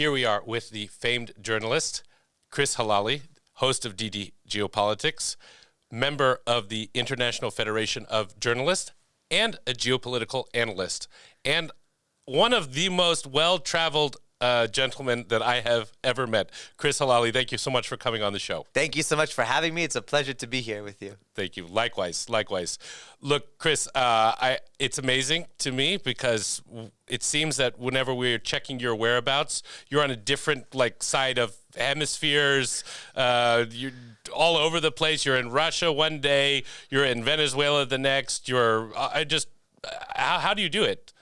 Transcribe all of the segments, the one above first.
Here we are with the famed journalist, Chris Helali, host of DD Geopolitics, member of the International Federation of Journalists, and a geopolitical analyst, and one of the most well-traveled gentlemen that I have ever met. Chris Helali, thank you so much for coming on the show. Thank you so much for having me. It's a pleasure to be here with you. Thank you. Likewise. Look, Chris, it's amazing to me because it seems that whenever we're checking your whereabouts, you're on a different side of hemispheres. You're all over the place. You're in Russia one day. You're in Venezuela the next. How do you do it?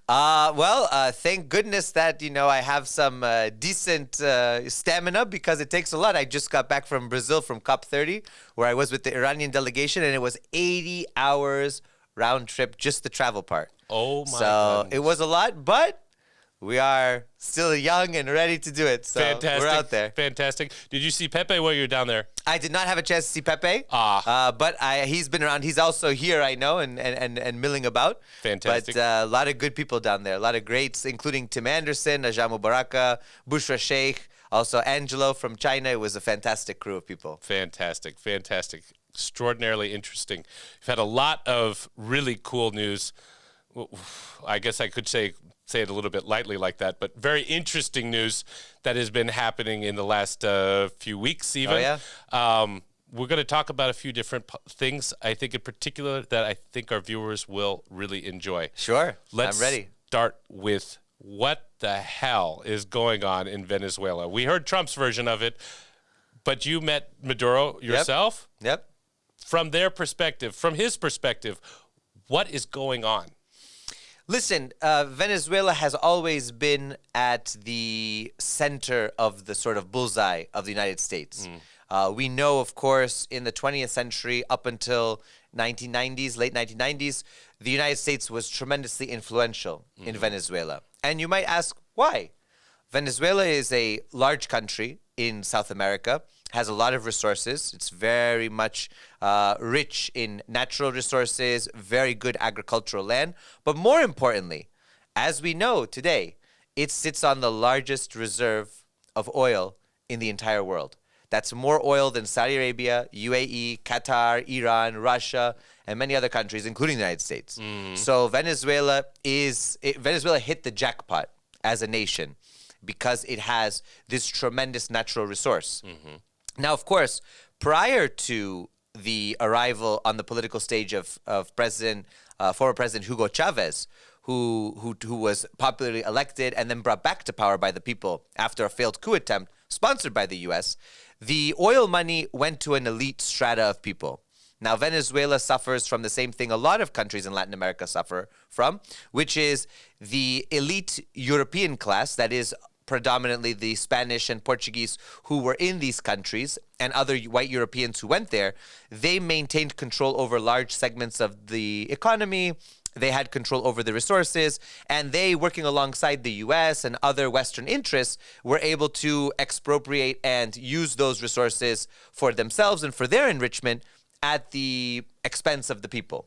Thank goodness that, I have some decent stamina because it takes a lot. I just got back from Brazil from COP30, where I was with the Iranian delegation, and it was 80 hours round trip, just the travel part. Oh, my So goodness. it was a lot, but we are still young and ready to do it. So Fantastic. we're out there. Fantastic. Did you see Pepe while you were down there? I did not have a chance to see Pepe, but he's been around. He's also here, I know, and milling about. Fantastic. But a lot of good people down there, a lot of greats, including Tim Anderson, Najam Mubaraka, Bushra Sheikh, also Angelo from China. It was a fantastic crew of people. Fantastic. Extraordinarily interesting. We've had a lot of really cool news. I guess I could say it a little bit lightly like that, but very interesting news that has been happening in the last few weeks even. Oh, yeah? We're going to talk about a few different things, I think in particular, that I think our viewers will really enjoy. Sure. Let's I'm ready. start with what the hell is going on in Venezuela. We heard Trump's version of it, but you met Maduro yourself. Yep. From their perspective, from his perspective, what is going on? Listen, Venezuela has always been at the center of the sort of bullseye of the United States. We know, of course, in the 20th century up until 1990s, late 1990s, the United States was tremendously influential in Venezuela. And you might ask, why? Venezuela is a large country in South America, has a lot of resources. It's very much rich in natural resources, very good agricultural land. But more importantly, as we know today, it sits on the largest reserve of oil in the entire world. That's more oil than Saudi Arabia, UAE, Qatar, Iran, Russia, and many other countries, including the United States. So Venezuela hit the jackpot as a nation because it has this tremendous natural resource. Now, of course, prior to the arrival on the political stage of former President Hugo Chavez, who was popularly elected and then brought back to power by the people after a failed coup attempt sponsored by the U.S., the oil money went to an elite strata of people. Now, Venezuela suffers from the same thing a lot of countries in Latin America suffer from, which is the elite European class, that is predominantly the Spanish and Portuguese who were in these countries and other white Europeans who went there. They maintained control over large segments of the economy. They had control over the resources, and they, working alongside the U.S. and other Western interests, were able to expropriate and use those resources for themselves and for their enrichment at the expense of the people.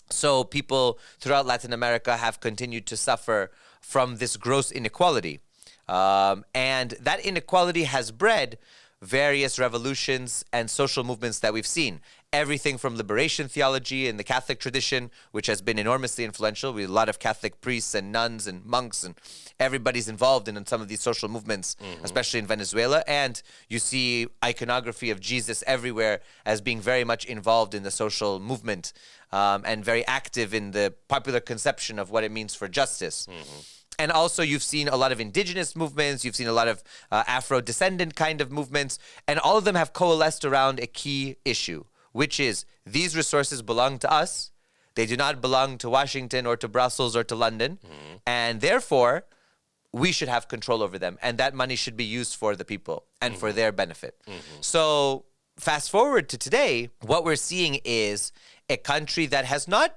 So people throughout Latin America have continued to suffer from this gross inequality. And that inequality has bred various revolutions and social movements that we've seen. Everything from liberation theology in the Catholic tradition, which has been enormously influential. We have a lot of Catholic priests and nuns and monks, and everybody's involved in some of these social movements, especially in Venezuela. And you see iconography of Jesus everywhere as being very much involved in the social movement and very active in the popular conception of what it means for justice. And also you've seen a lot of indigenous movements, you've seen a lot of Afro-descendant kind of movements, and all of them have coalesced around a key issue, which is these resources belong to us. They do not belong to Washington or to Brussels or to London, and therefore we should have control over them, and that money should be used for the people and for their benefit. So fast forward to today, what we're seeing is a country that has not,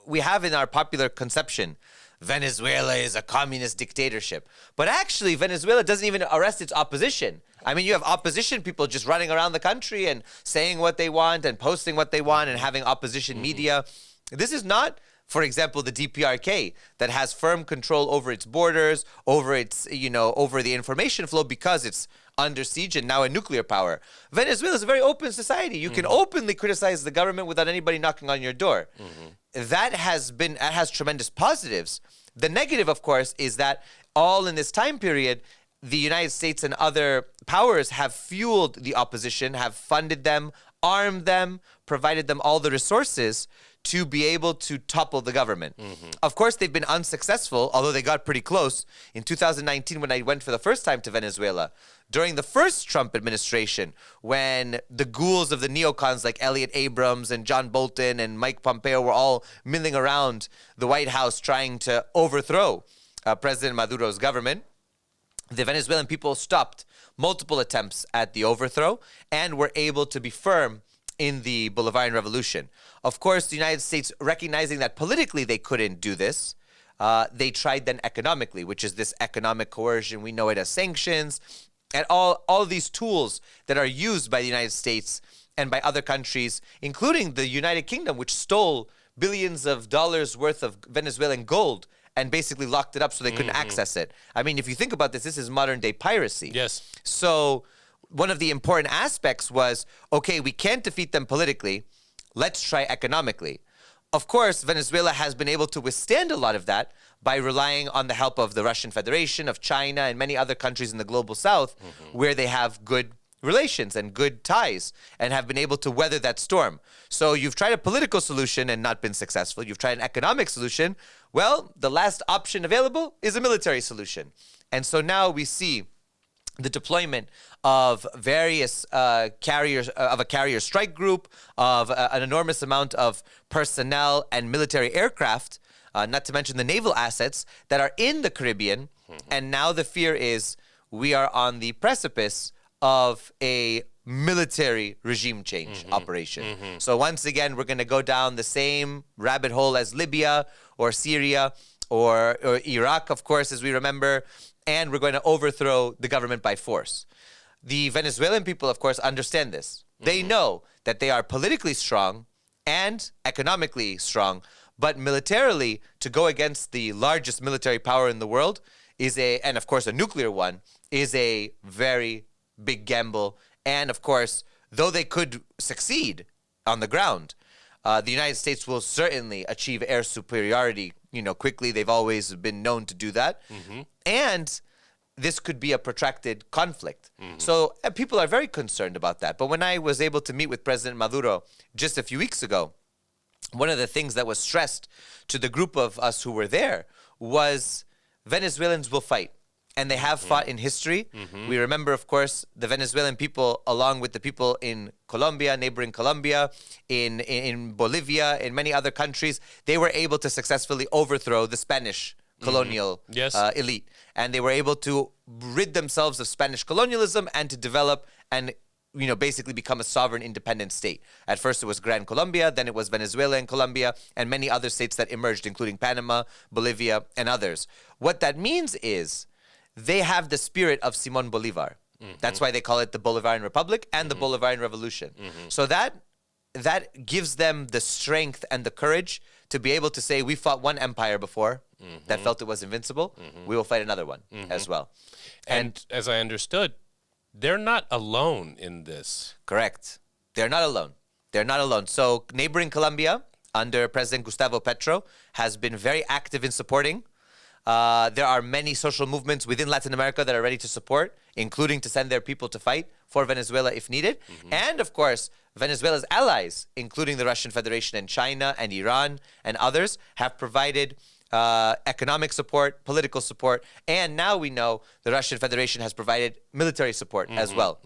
we have in our popular conception, Venezuela is a communist dictatorship. But actually, Venezuela doesn't even arrest its opposition. I mean, you have opposition people just running around the country and saying what they want and posting what they want and having opposition media. This is not For example, the DPRK that has firm control over its borders, over its, over the information flow because it's under siege and now a nuclear power. Venezuela is a very open society. You can openly criticize the government without anybody knocking on your door. That has tremendous positives. The negative, of course, is that all in this time period, the United States and other powers have fueled the opposition, have funded them, armed them, provided them all the resources to be able to topple the government. Of course, they've been unsuccessful, although they got pretty close. In 2019, when I went for the first time to Venezuela, during the first Trump administration, when the ghouls of the neocons like Elliot Abrams and John Bolton and Mike Pompeo were all milling around the White House trying to overthrow President Maduro's government, the Venezuelan people stopped multiple attempts at the overthrow and were able to be firm in the Bolivarian Revolution. Of course, the United States, recognizing that politically they couldn't do this, they tried then economically, which is this economic coercion. We know it as sanctions and all these tools that are used by the United States and by other countries, including the United Kingdom, which stole billions of dollars worth of Venezuelan gold and basically locked it up so they couldn't access it. I mean, if you think about this, this is modern day piracy. Yes. So one of the important aspects was, okay, we can't defeat them politically. Let's try economically. Of course, Venezuela has been able to withstand a lot of that by relying on the help of the Russian Federation, of China, and many other countries in the global south where they have good relations and good ties and have been able to weather that storm. So you've tried a political solution and not been successful. You've tried an economic solution. Well, the last option available is a military solution. And so now we see the deployment of various carriers, of a carrier strike group, of an enormous amount of personnel and military aircraft, not to mention the naval assets that are in the Caribbean. And now the fear is we are on the precipice of a military regime change operation. So once again, we're going to go down the same rabbit hole as Libya or Syria or Iraq, of course, as we remember, and we're going to overthrow the government by force. The Venezuelan people, of course, understand this. They know that they are politically strong and economically strong, but militarily, to go against the largest military power in the world and of course a nuclear one, is a very big gamble. And of course, though they could succeed on the ground, the United States will certainly achieve air superiority, quickly. They've always been known to do that. And this could be a protracted conflict. So people are very concerned about that. But when I was able to meet with President Maduro just a few weeks ago, one of the things that was stressed to the group of us who were there was Venezuelans will fight. And they have fought in history. We remember, of course, the Venezuelan people, along with the people in Colombia, neighboring Colombia, in Bolivia, in many other countries, they were able to successfully overthrow the Spanish colonial elite. And they were able to rid themselves of Spanish colonialism and to develop and basically become a sovereign independent state. At first it was Gran Colombia, then it was Venezuela and Colombia, and many other states that emerged, including Panama, Bolivia, and others. What that means is they have the spirit of Simón Bolívar. That's why they call it the Bolivarian Republic and the Bolivarian Revolution. So that gives them the strength and the courage to be able to say, we fought one empire before that felt it was invincible. We will fight another one as well. And as I understood, they're not alone in this. Correct. They're not alone. They're not alone. So neighboring Colombia, under President Gustavo Petro, has been very active in supporting. There are many social movements within Latin America that are ready to support, including to send their people to fight for Venezuela if needed. And of course, Venezuela's allies, including the Russian Federation and China and Iran and others, have provided economic support, political support, and now we know the Russian Federation has provided military support as well,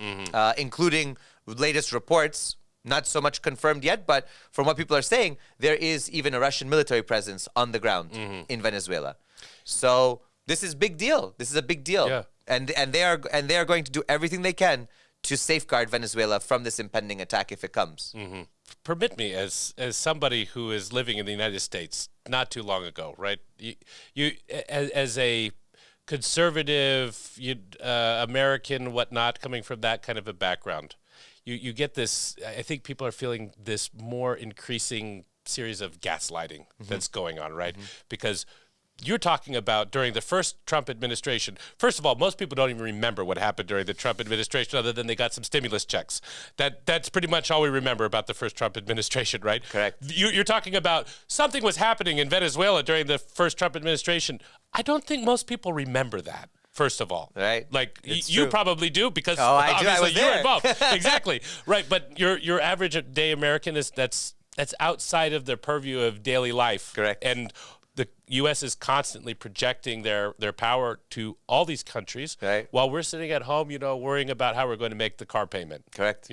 including latest reports. Not so much confirmed yet, but from what people are saying, there is even a Russian military presence on the ground in Venezuela. So this is big deal. This is a big deal. Yeah. And they are going to do everything they can to safeguard Venezuela from this impending attack if it comes. Permit me, as somebody who is living in the United States not too long ago, right? You as a conservative American, whatnot, coming from that kind of a background, you get this. I think people are feeling this more increasing series of gaslighting that's going on, right? Because you're talking about during the first Trump administration. First of all, most people don't even remember what happened during the Trump administration other than they got some stimulus checks. That's pretty much all we remember about the first Trump administration, right? Correct. You're talking about something was happening in Venezuela during the first Trump administration. I don't think most people remember that. First of all, right? Like you true. probably do because I do. I obviously was you were there. involved. Exactly, right? But your average day American that's outside of the purview of daily life. Correct. And the U.S. is constantly projecting their power to all these countries, right, while we're sitting at home, worrying about how we're going to make the car payment. Correct.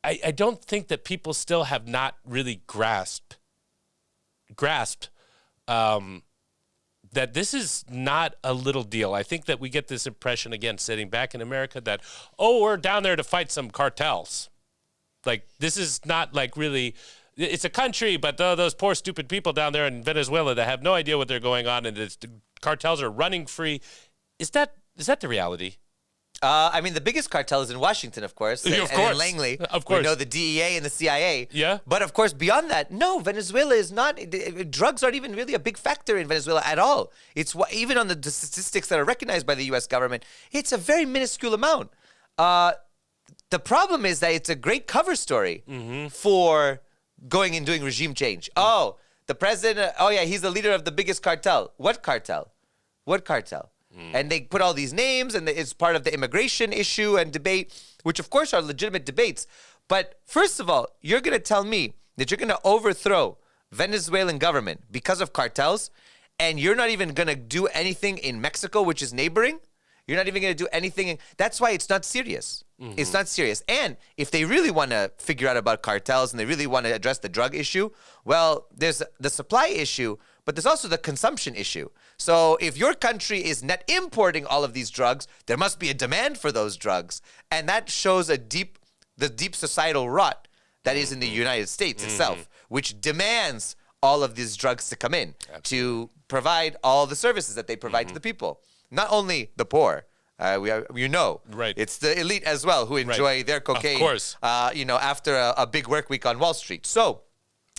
I don't think that people still have not really grasped that this is not a little deal. I think that we get this impression, again, sitting back in America, that, we're down there to fight some cartels. Like, this is not like really, it's a country, but those poor, stupid people down there in Venezuela that have no idea what they're going on, and the cartels are running free. Is that the reality? I mean, the biggest cartel is in Washington, of course. Of and course. in Langley. Of course. We know the DEA and the CIA. Yeah. But of course, beyond that, no, Venezuela is not, drugs aren't even really a big factor in Venezuela at all. It's even on the statistics that are recognized by the U.S. government, it's a very minuscule amount. The problem is that it's a great cover story for going and doing regime change. Oh, the president, he's the leader of the biggest cartel. What cartel? What cartel? And they put all these names, and it's part of the immigration issue and debate, which of course are legitimate debates. But first of all, you're going to tell me that you're going to overthrow Venezuelan government because of cartels, and you're not even going to do anything in Mexico, which is neighboring? You're not even going to do anything. That's why it's not serious. It's not serious. And if they really want to figure out about cartels and they really want to address the drug issue, well, there's the supply issue, but there's also the consumption issue. So if your country is net importing all of these drugs, there must be a demand for those drugs. And that shows the deep societal rot that is in the United States itself, which demands all of these drugs to come in to provide all the services that they provide to the people. Not only the poor, right. It's the elite as well who enjoy their cocaine, of course. After a big work week on Wall Street. So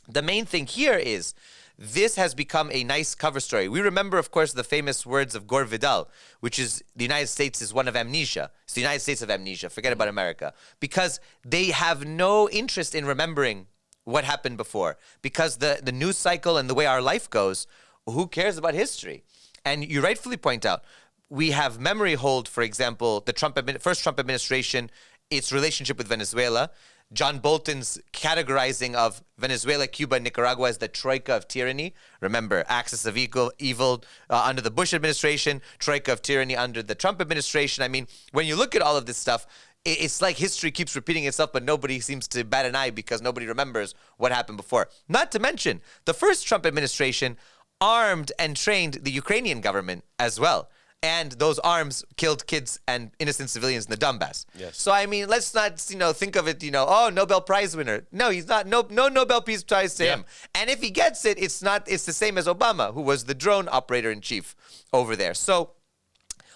the main thing here is this has become a nice cover story. We remember, of course, the famous words of Gore Vidal, which is the United States is one of amnesia. It's the United States of amnesia. Forget about America. Because they have no interest in remembering what happened before. Because the news cycle and the way our life goes, who cares about history? And you rightfully point out, we have memory hold, for example, the first Trump administration, its relationship with Venezuela, John Bolton's categorizing of Venezuela, Cuba, and Nicaragua as the troika of tyranny. Remember, axis of evil under the Bush administration, troika of tyranny under the Trump administration. I mean, when you look at all of this stuff, it's like history keeps repeating itself, but nobody seems to bat an eye because nobody remembers what happened before. Not to mention, the first Trump administration armed and trained the Ukrainian government as well. And those arms killed kids and innocent civilians in the Donbass. Yes. So, I mean, let's not, think of it, Nobel Prize winner. No, he's not. No Nobel Peace Prize to him. And if he gets it, it's the same as Obama, who was the drone operator in chief over there. So,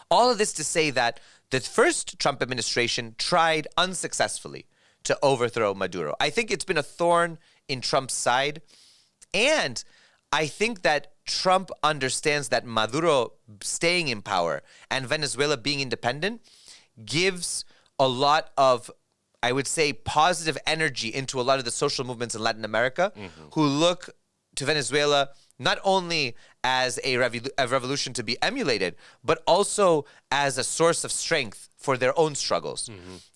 all of this to say that the first Trump administration tried unsuccessfully to overthrow Maduro. I think it's been a thorn in Trump's side. And I think that Trump understands that Maduro staying in power and Venezuela being independent gives a lot of, I would say, positive energy into a lot of the social movements in Latin America who look to Venezuela not only as a revolution to be emulated, but also as a source of strength for their own struggles.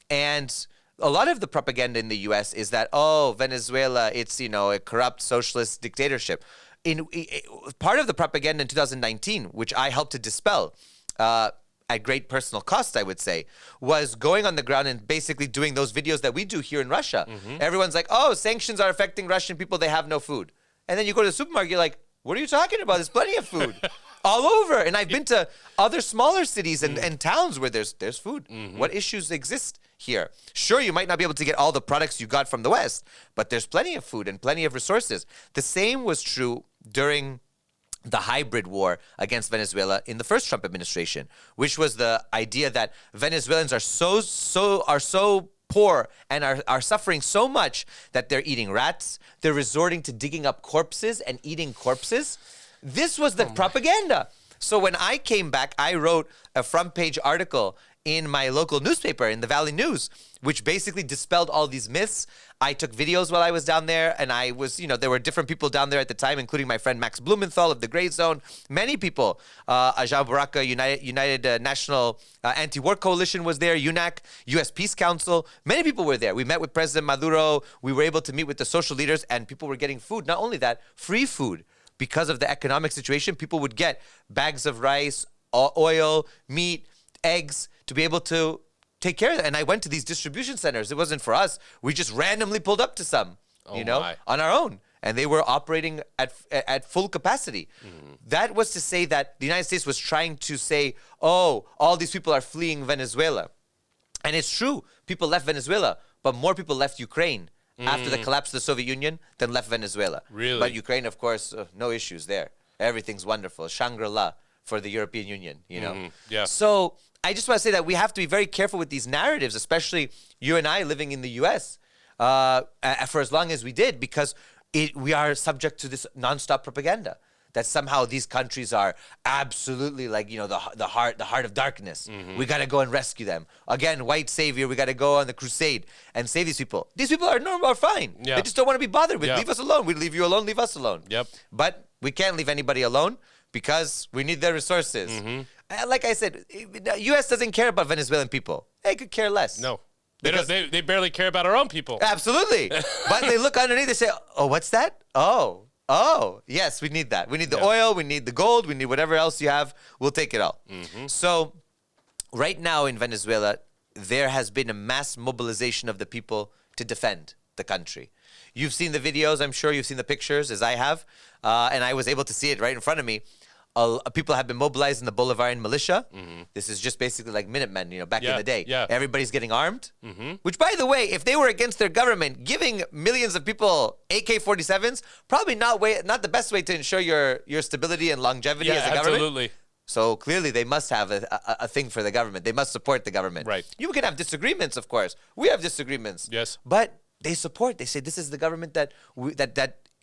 And a lot of the propaganda in the U.S. is that, Venezuela, it's, a corrupt socialist dictatorship. Part of the propaganda in 2019, which I helped to dispel at great personal cost, I would say, was going on the ground and basically doing those videos that we do here in Russia. Everyone's like, sanctions are affecting Russian people, they have no food. And then you go to the supermarket, you're like, what are you talking about? There's plenty of food all over. And I've been to other smaller cities and towns where there's food. What issues exist here? Sure, you might not be able to get all the products you got from the West, but there's plenty of food and plenty of resources. The same was true during the hybrid war against Venezuela in the first Trump administration, which was the idea that Venezuelans are so poor and are suffering so much that they're eating rats. They're resorting to digging up corpses and eating corpses. This was the propaganda. So when I came back, I wrote a front page article in my local newspaper, in the Valley News, which basically dispelled all these myths. I took videos while I was down there, and I was, there were different people down there at the time, including my friend Max Blumenthal of the Gray Zone. Many people, Ajay Baraka, United National Anti-War Coalition was there, UNAC, U.S. Peace Council. Many people were there. We met with President Maduro. We were able to meet with the social leaders, and people were getting food. Not only that, free food. Because of the economic situation, people would get bags of rice, oil, meat, eggs, to be able to take care of it. And I went to these distribution centers. It wasn't for us. We just randomly pulled up to some, on our own. And they were operating at full capacity. That was to say that the United States was trying to say, oh, all these people are fleeing Venezuela. And it's true. People left Venezuela, but more people left Ukraine after the collapse of the Soviet Union than left Venezuela. Really? But Ukraine, of course, no issues there. Everything's wonderful. Shangri-La for the European Union, Yeah. So I just want to say that we have to be very careful with these narratives, especially you and I living in the U.S. For as long as we did, because we are subject to this nonstop propaganda that somehow these countries are absolutely like, the heart of darkness. We got to go and rescue them. Again, white savior, we got to go on the crusade and save these people. These people are normal, are fine. Yeah. They just don't want to be bothered with. Yeah. Leave us alone. We leave you alone, leave us alone. Yep. But we can't leave anybody alone because we need their resources. Like I said, the U.S. doesn't care about Venezuelan people. They could care less. No. They barely care about our own people. Absolutely. But they look underneath, they say, oh, what's that? Oh, yes, we need that. We need the oil, we need the gold, we need whatever else you have. We'll take it all. So right now in Venezuela, there has been a mass mobilization of the people to defend the country. You've seen the videos, I'm sure you've seen the pictures, as I have, and I was able to see it right in front of me. People have been mobilized in the Bolivarian militia. This is just basically like Minutemen, back in the day. Yeah. Everybody's getting armed. Which, by the way, if they were against their government, giving millions of people AK-47s, probably not the best way to ensure your stability and longevity as a government. Absolutely. So clearly they must have a thing for the government. They must support the government. Right. You can have disagreements, of course. We have disagreements. Yes. But they support. They say this is the government that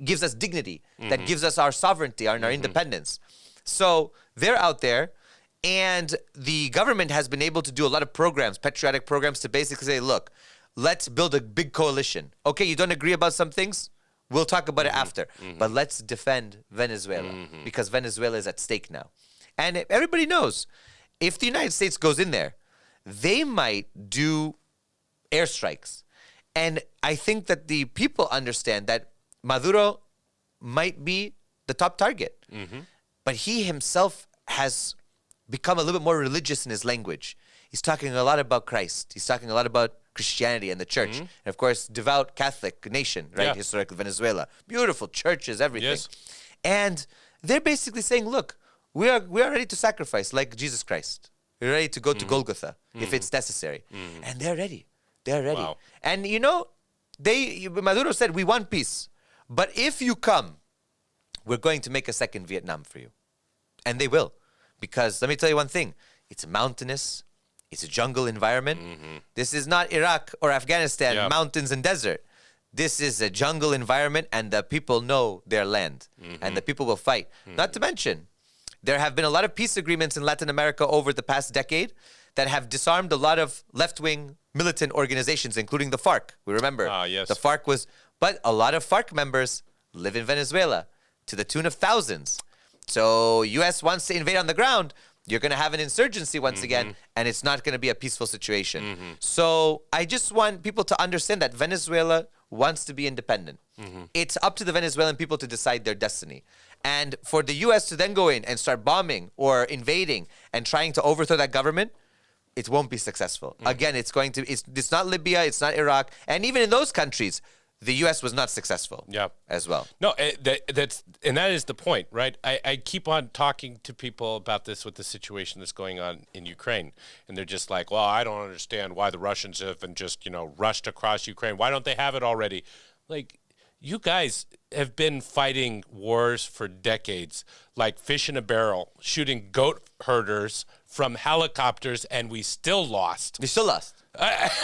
gives us dignity, that gives us our sovereignty and our independence. So they're out there, and the government has been able to do a lot of programs, patriotic programs, to basically say, look, let's build a big coalition. Okay, you don't agree about some things? We'll talk about it after. But let's defend Venezuela, because Venezuela is at stake now. And everybody knows, if the United States goes in there, they might do airstrikes. And I think that the people understand that Maduro might be the top target. But he himself has become a little bit more religious in his language. He's talking a lot about Christ. He's talking a lot about Christianity and the church. And of course, devout Catholic nation, right? Yeah. Historically, Venezuela. Beautiful churches, everything. Yes. And they're basically saying, look, we are ready to sacrifice like Jesus Christ. We're ready to go to Golgotha if it's necessary. And they're ready. They're ready. Wow. And Maduro said, we want peace. But if you come, we're going to make a second Vietnam for you. And they will. Because let me tell you one thing. It's mountainous. It's a jungle environment. This is not Iraq or Afghanistan, mountains and desert. This is a jungle environment, and the people know their land. And the people will fight. Not to mention, there have been a lot of peace agreements in Latin America over the past decade that have disarmed a lot of left-wing militant organizations, including the FARC. We remember yes. the FARC was... But a lot of FARC members live in Venezuela to the tune of thousands. So U.S. wants to invade on the ground, you're going to have an insurgency once again, and it's not going to be a peaceful situation. So I just want people to understand that Venezuela wants to be independent. It's up to the Venezuelan people to decide their destiny. And for the U.S. to then go in and start bombing or invading and trying to overthrow that government, it won't be successful. Again, it's not Libya, it's not Iraq, and even in those countries, the U.S. was not successful as well. No, that is the point, right? I keep on talking to people about this with the situation that's going on in Ukraine, and they're just like, well, I don't understand why the Russians haven't just, rushed across Ukraine. Why don't they have it already? Like, you guys have been fighting wars for decades, like fish in a barrel, shooting goat herders from helicopters, and we still lost. We still lost.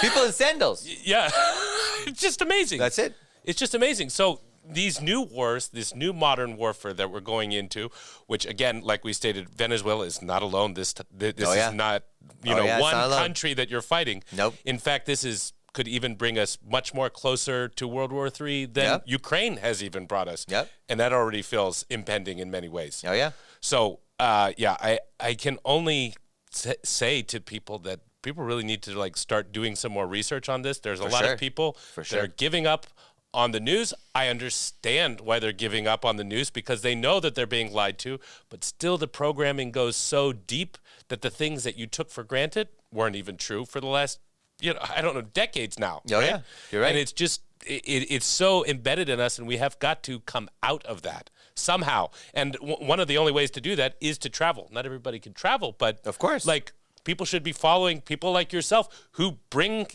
People in sandals. Yeah. It's just amazing. That's it. It's just amazing. So these new wars, this new modern warfare that we're going into, which again, like we stated, Venezuela is not alone. This is not one country that you're fighting. Nope. In fact, could even bring us much more closer to World War III than Ukraine has even brought us. Yep. And that already feels impending in many ways. Oh yeah. So I can only say to people that people really need to like start doing some more research on this. There's a lot of people that are giving up on the news. I understand why they're giving up on the news because they know that they're being lied to, but still the programming goes so deep that the things that you took for granted weren't even true for the last, I don't know, decades now. Oh, right? yeah, you're right. And it's just, it's so embedded in us, and we have got to come out of that somehow. And one of the only ways to do that is to travel. Not everybody can travel, but of course, like people should be following people like yourself who bring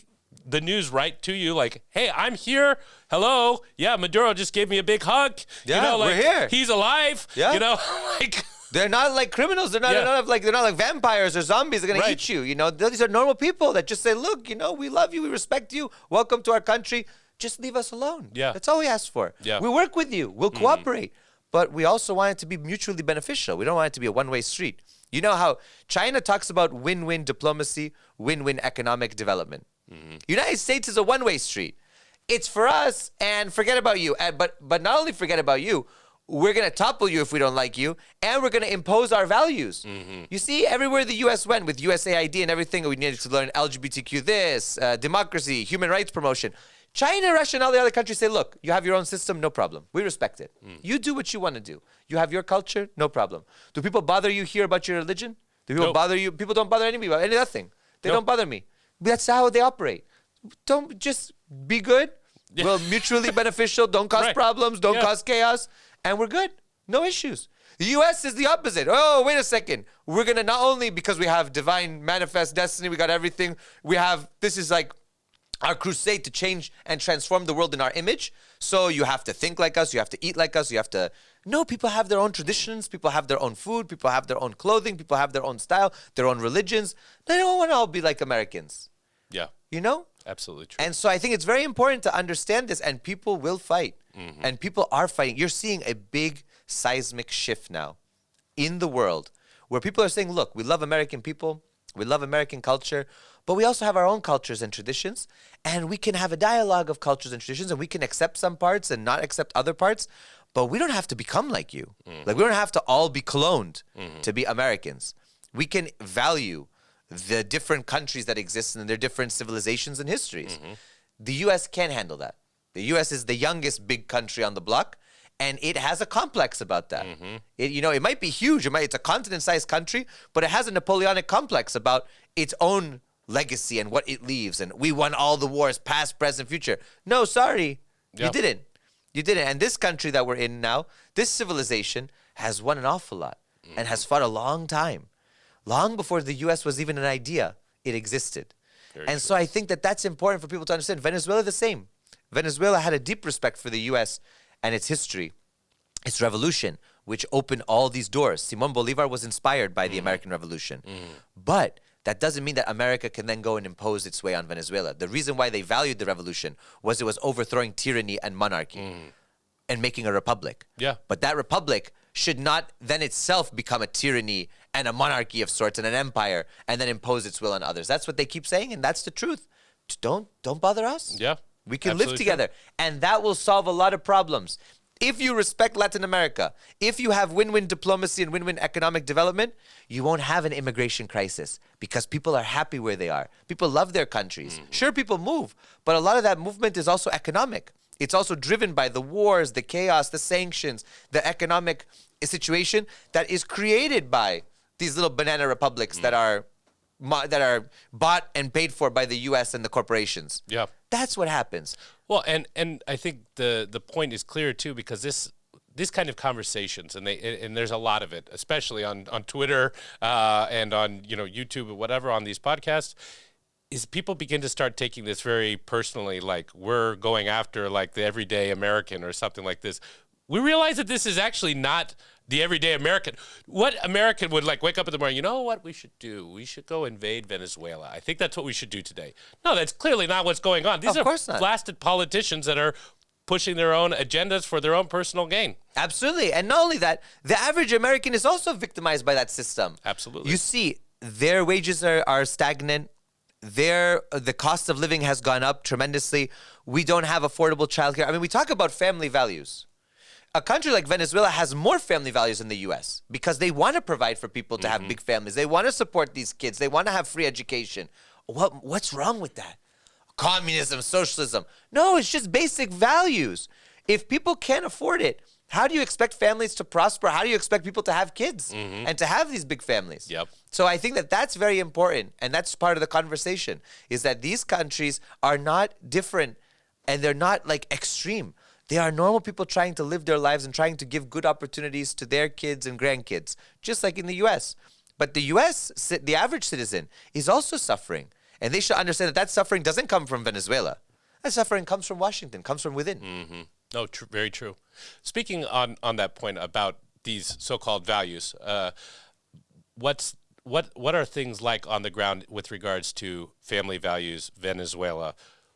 the news right to you, like, hey, I'm here. Hello. Yeah, Maduro just gave me a big hug. Yeah, like, we're here. He's alive. Yeah. Like they're not like criminals. They're not like vampires or zombies. They're gonna eat you. These are normal people that just say, look, we love you, we respect you. Welcome to our country. Just leave us alone. Yeah. That's all we ask for. Yeah. We work with you. We'll cooperate. But we also want it to be mutually beneficial. We don't want it to be a one-way street. You know how China talks about win-win diplomacy, win-win economic development. United States is a one-way street. It's for us and forget about you. But not only forget about you, we're going to topple you if we don't like you, and we're going to impose our values. You see, everywhere the U.S. went with USAID and everything, we needed to learn LGBTQ this, democracy, human rights promotion. China, Russia, and all the other countries say, look, you have your own system, no problem. We respect it. You do what you want to do. You have your culture, no problem. Do people bother you here about your religion? Do people bother you? People don't bother anybody about nothing. They don't bother me. That's how they operate. Don't just be good. Well, mutually beneficial. Don't cause problems. Don't cause chaos. And we're good. No issues. The U.S. is the opposite. Oh, wait a second. We're going to not only, because we have divine manifest destiny, we got everything. This is like our crusade to change and transform the world in our image. So you have to think like us. You have to eat like us. No, people have their own traditions. People have their own food. People have their own clothing. People have their own style, their own religions. They don't want to all be like Americans. Yeah. Absolutely true. And so I think it's very important to understand this, and people will fight. And people are fighting. You're seeing a big seismic shift now in the world where people are saying, look, we love American people, we love American culture, but we also have our own cultures and traditions, and we can have a dialogue of cultures and traditions, and we can accept some parts and not accept other parts, but we don't have to become like you. Like, we don't have to all be cloned to be Americans. We can value the different countries that exist and their different civilizations and histories. The U.S. can handle that. The U.S. is the youngest big country on the block, and it has a complex about that. It might be huge. It's a continent-sized country, but it has a Napoleonic complex about its own legacy and what it leaves. And we won all the wars, past, present, future. No, sorry, you didn't. You didn't. And this country that we're in now, this civilization has won an awful lot and has fought a long time. Long before the U.S. was even an idea, it existed. So I think that that's important for people to understand. Venezuela, the same. Venezuela had a deep respect for the U.S. and its history, its revolution, which opened all these doors. Simón Bolívar was inspired by the American Revolution. But that doesn't mean that America can then go and impose its way on Venezuela. The reason why they valued the revolution was it was overthrowing tyranny and monarchy and making a republic. Yeah. But that republic should not then itself become a tyranny and a monarchy of sorts and an empire and then impose its will on others. That's what they keep saying, and that's the truth. Don't bother us. Yeah. We can live together, and that will solve a lot of problems. If you respect Latin America, if you have win-win diplomacy and win-win economic development, you won't have an immigration crisis because people are happy where they are. People love their countries. Sure, people move, but a lot of that movement is also economic. It's also driven by the wars, the chaos, the sanctions, the economic situation that is created by these little banana republics that are bought and paid for by the U.S. and the corporations. Yeah. That's what happens. Well, and I think the point is clear too, because this kind of conversations, and there's a lot of it, especially on Twitter and on YouTube or whatever, on these podcasts, is people begin to start taking this very personally, like we're going after like the everyday American or something like this. We realize that this is actually not the everyday American. What American would like wake up in the morning, you know what we should do? We should go invade Venezuela. I think that's what we should do today. No, that's clearly not what's going on. These Of are course not. blasted politicians that are pushing their own agendas for their own personal gain. Absolutely. And not only that, the average American is also victimized by that system. Absolutely. You see, their wages are stagnant. The cost of living has gone up tremendously. We don't have affordable childcare. I mean, we talk about family values. A country like Venezuela has more family values than the U.S. because they want to provide for people to have big families. They want to support these kids. They want to have free education. What's wrong with that? Communism, socialism. No, it's just basic values. If people can't afford it, how do you expect families to prosper? How do you expect people to have kids and to have these big families? Yep. So I think that that's very important, and that's part of the conversation, is that these countries are not different, and they're not like extreme. They are normal people trying to live their lives and trying to give good opportunities to their kids and grandkids, just like in the U.S. But the U.S., the average citizen, is also suffering. And they should understand that suffering doesn't come from Venezuela. That suffering comes from Washington, comes from within. No, very true. Speaking on that point about these so-called values, what are things like on the ground with regards to family values, Venezuela?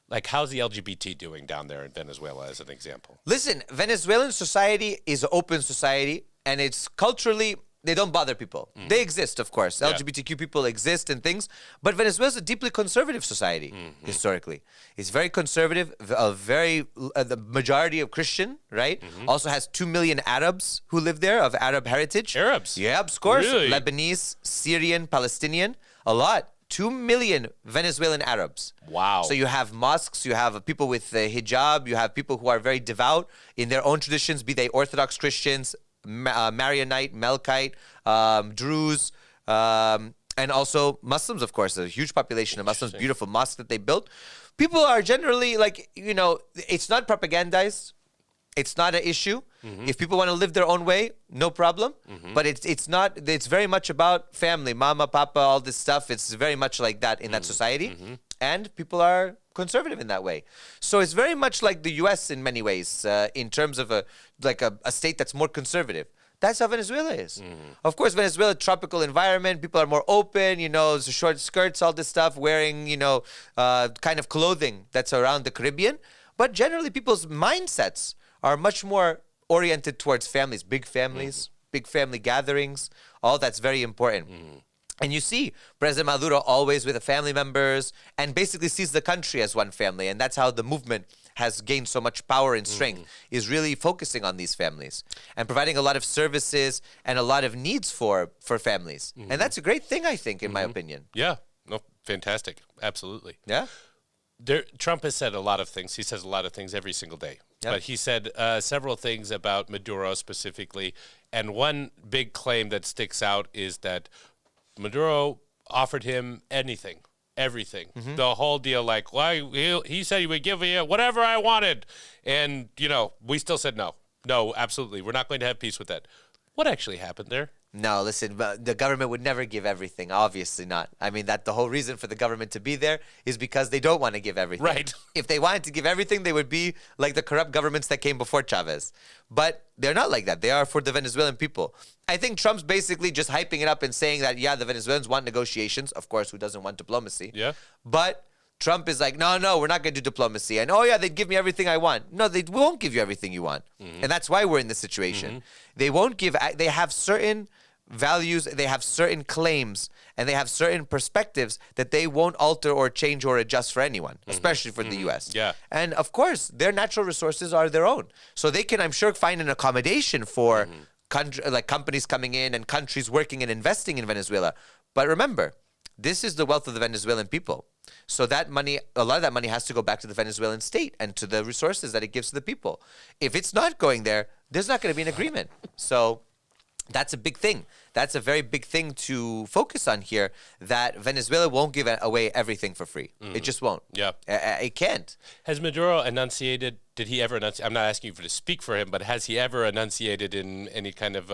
Like, how's the LGBT doing down there in Venezuela, as an example? Listen, Venezuelan society is an open society, and it's culturally, they don't bother people. They exist, of course. Yeah. LGBTQ people exist and things, but Venezuela is a deeply conservative society, historically. It's very conservative, the majority of Christian, right? Also has 2 million Arabs who live there, of Arab heritage. Arabs? Yeah, of course. Really? Lebanese, Syrian, Palestinian, a lot. 2 million Venezuelan Arabs. Wow. So you have mosques, you have people with hijab, you have people who are very devout in their own traditions, be they Orthodox Christians, Maronite, Melkite, Druze, and also Muslims, of course. A huge population of Muslims, beautiful mosques that they built. People are generally like, it's not propagandized. It's not an issue. If people want to live their own way, no problem. But it's very much about family, mama, papa, all this stuff. It's very much like that in that society. And people are conservative in that way. So it's very much like the U.S. in many ways, in terms of a state that's more conservative. That's how Venezuela is. Of course, Venezuela, tropical environment, people are more open, short skirts, all this stuff, wearing, kind of clothing that's around the Caribbean. But generally, people's mindsets are much more oriented towards families, big family gatherings. All that's very important. And you see President Maduro always with the family members and basically sees the country as one family. And that's how the movement has gained so much power and strength, is really focusing on these families and providing a lot of services and a lot of needs for families. And that's a great thing, I think, in my opinion. Yeah. No, fantastic. Absolutely. Yeah? Trump has said a lot of things. He says a lot of things every single day. Yep. But he said several things about Maduro specifically. And one big claim that sticks out is that Maduro offered him everything. The whole deal, like, well, he said he would give me whatever I wanted. And, we still said no. No, absolutely. We're not going to have peace with that. What actually happened there? No, listen, the government would never give everything. Obviously not. I mean, the whole reason for the government to be there is because they don't want to give everything. Right. If they wanted to give everything, they would be like the corrupt governments that came before Chavez. But they're not like that. They are for the Venezuelan people. I think Trump's basically just hyping it up and saying that, yeah, the Venezuelans want negotiations. Of course, who doesn't want diplomacy? Yeah. But Trump is like, no, we're not going to do diplomacy. And, oh, yeah, they'd give me everything I want. No, they won't give you everything you want. And that's why we're in this situation. They won't give, they have certain values, they have certain claims, and they have certain perspectives that they won't alter or change or adjust for anyone, especially for the U.S. Yeah. And, of course, their natural resources are their own. So they can, I'm sure, find an accommodation for companies coming in and countries working and investing in Venezuela. But remember, this is the wealth of the Venezuelan people. So that money, a lot of that money has to go back to the Venezuelan state and to the resources that it gives to the people. If it's not going there, there's not going to be an agreement. So that's a big thing. That's a very big thing to focus on here, that Venezuela won't give away everything for free. It just won't. Yeah. It can't. Has Maduro enunciated, did he ever enunciate, I'm not asking you to speak for him, but has he ever enunciated in any kind of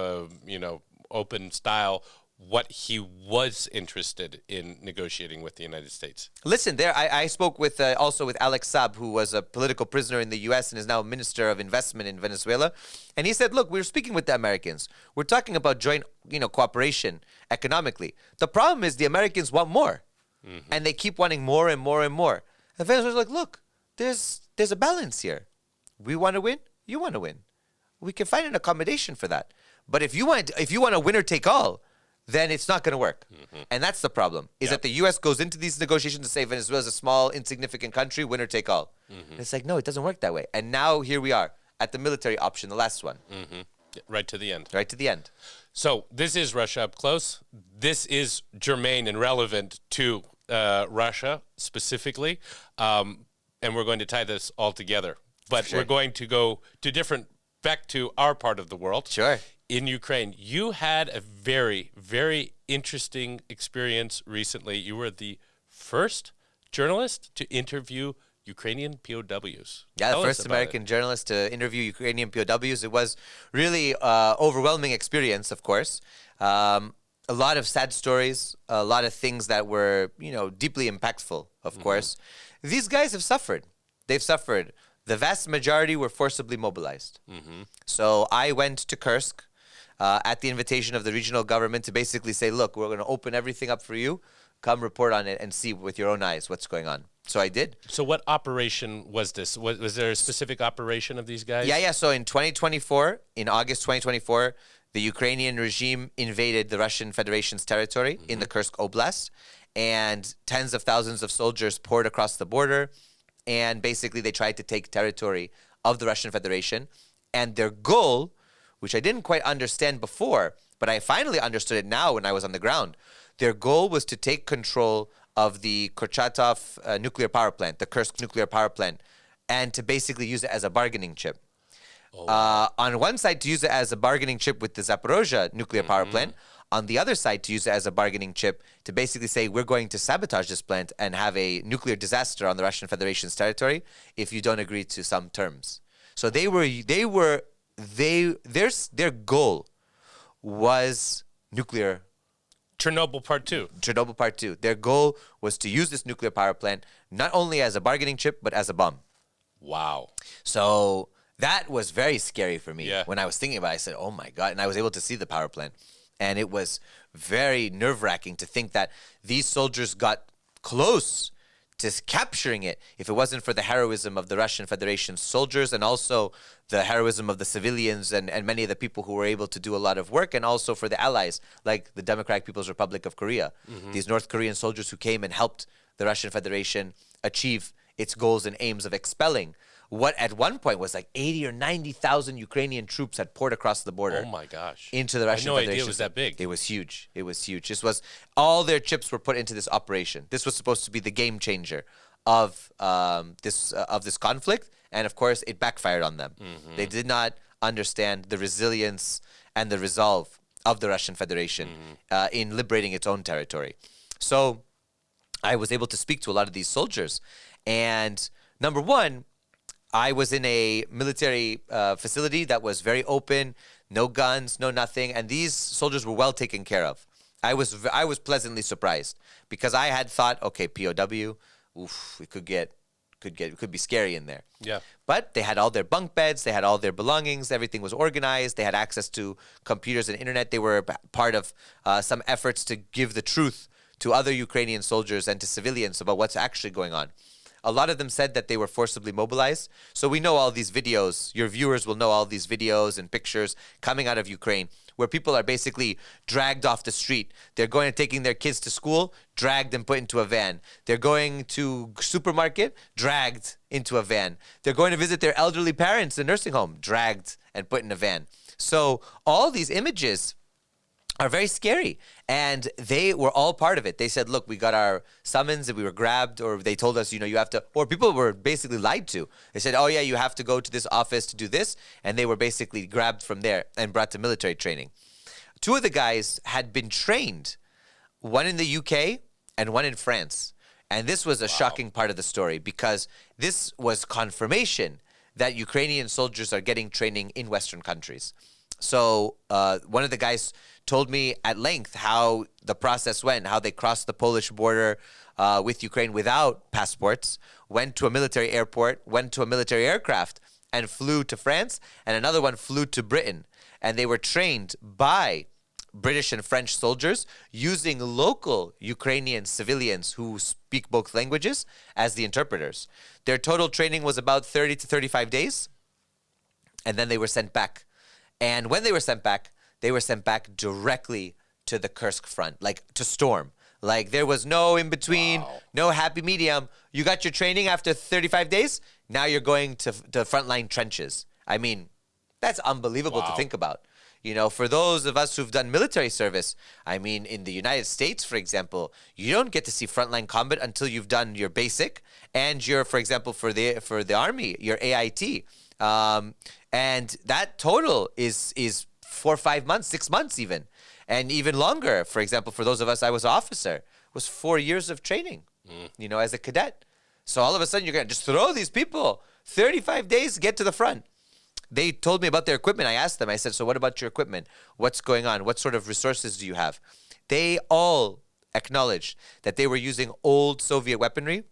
open style what he was interested in negotiating with the United States. Listen, I spoke with also with Alex Saab, who was a political prisoner in the U.S. and is now Minister of Investment in Venezuela. And he said, look, we're speaking with the Americans. We're talking about joint, cooperation economically. The problem is the Americans want more. And they keep wanting more and more and more. And Venezuela's like, look, there's a balance here. We want to win, you want to win. We can find an accommodation for that. But if you want a winner take all, then it's not going to work. And that's the problem, is that the U.S. goes into these negotiations to say Venezuela's a small, insignificant country, winner take all. And it's like, no, it doesn't work that way. And now here we are at the military option, the last one. Right to the end. Right to the end. So this is Russia up close. This is germane and relevant to Russia specifically. And we're going to tie this all together. But we're going to go to back to our part of the world. Sure. In Ukraine, you had a very, very interesting experience recently. You were the first journalist to interview Ukrainian POWs. Yeah, the first American journalist to interview Ukrainian POWs. It was really overwhelming experience, of course. A lot of sad stories, a lot of things that were, deeply impactful, of course. These guys have suffered. They've suffered. The vast majority were forcibly mobilized. So I went to Kursk at the invitation of the regional government to basically say, look, we're going to open everything up for you. Come report on it and see with your own eyes what's going on. So I did. So what operation was this? Was there a specific operation of these guys? Yeah. So in 2024, in August 2024, the Ukrainian regime invaded the Russian Federation's territory in the Kursk Oblast, and tens of thousands of soldiers poured across the border, and basically they tried to take territory of the Russian Federation. And their goal, which I didn't quite understand before, but I finally understood it now when I was on the ground, their goal was to take control of the Kurchatov nuclear power plant, the Kursk nuclear power plant, and to basically use it as a bargaining chip. On one side, to use it as a bargaining chip with the Zaporozhye nuclear power plant. On the other side, to use it as a bargaining chip to basically say, we're going to sabotage this plant and have a nuclear disaster on the Russian Federation's territory if you don't agree to some terms. So their goal was nuclear. Chernobyl Part 2. Chernobyl Part 2. Their goal was to use this nuclear power plant not only as a bargaining chip, but as a bomb. Wow. So that was very scary for me. Yeah. When I was thinking about it, I said, oh my God. And I was able to see the power plant. And it was very nerve-wracking to think that these soldiers got close to capturing it if it wasn't for the heroism of the Russian Federation soldiers and also the heroism of the civilians and many of the people who were able to do a lot of work, and also for the allies like the Democratic People's Republic of Korea, these North Korean soldiers who came and helped the Russian Federation achieve its goals and aims of expelling what at one point was like 80 or 90,000 Ukrainian troops had poured across the border. Oh my gosh. Into the Russian I had no Federation. idea it was that big. It was huge. It was huge. This was all their chips were put into this operation. This was supposed to be the game changer of this conflict, and of course it backfired on them. They did not understand the resilience and the resolve of the Russian Federation in liberating its own territory. So I was able to speak to a lot of these soldiers, and number one, I was in a military facility that was very open, no guns, no nothing, and these soldiers were well taken care of. I was pleasantly surprised because I had thought, okay, POW, oof, it could be scary in there. Yeah. But they had all their bunk beds, they had all their belongings, everything was organized, they had access to computers and internet. They were part of some efforts to give the truth to other Ukrainian soldiers and to civilians about what's actually going on. A lot of them said that they were forcibly mobilized. So we know all these videos. Your viewers will know all these videos and pictures coming out of Ukraine where people are basically dragged off the street. They're going and taking their kids to school, dragged and put into a van. They're going to supermarket, dragged into a van. They're going to visit their elderly parents in a nursing home, dragged and put in a van. So all these images are very scary, and they were all part of it. They said, look, we got our summons and we were grabbed, or they told us, you have to, or people were basically lied to. They said, oh yeah, you have to go to this office to do this, and they were basically grabbed from there and brought to military training. Two of the guys had been trained, one in the UK and one in France, and this was a shocking part of the story because this was confirmation that Ukrainian soldiers are getting training in Western countries. So one of the guys told me at length how the process went, how they crossed the Polish border with Ukraine without passports, went to a military airport, went to a military aircraft, and flew to France, and another one flew to Britain. And they were trained by British and French soldiers using local Ukrainian civilians who speak both languages as the interpreters. Their total training was about 30 to 35 days, and then they were sent back. And when they were sent back directly to the Kursk front, like to storm. Like there was no in between, no happy medium. You got your training after 35 days, now you're going to frontline trenches. I mean, that's unbelievable to think about. You know, for those of us who've done military service, I mean, in the United States, for example, you don't get to see frontline combat until you've done your basic and your, for example, for the Army, your AIT. And that total is 4 or 5 months, 6 months even, and even longer. For example, for those of us, I was an officer, was 4 years of training, you know, as a cadet. So all of a sudden you're going to just throw these people 35 days, get to the front. They told me about their equipment. I asked them, I said, so what about your equipment? What's going on? What sort of resources do you have? They all acknowledged that they were using old Soviet weaponry,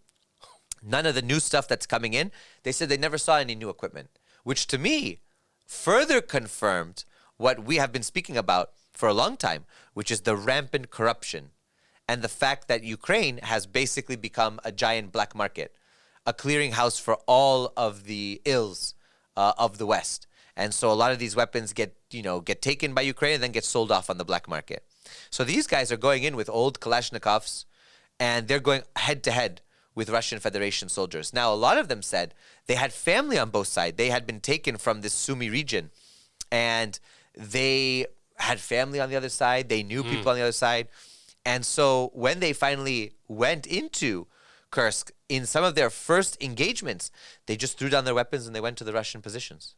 none of the new stuff that's coming in. They said they never saw any new equipment, which to me further confirmed what we have been speaking about for a long time, which is the rampant corruption and the fact that Ukraine has basically become a giant black market, a clearinghouse for all of the ills of the West. And so a lot of these weapons get taken by Ukraine and then get sold off on the black market. So these guys are going in with old Kalashnikovs and they're going head to head with Russian Federation soldiers. Now, a lot of them said they had family on both sides. They had been taken from this Sumy region and they had family on the other side. They knew people on the other side. And so when they finally went into Kursk, in some of their first engagements, they just threw down their weapons and they went to the Russian positions.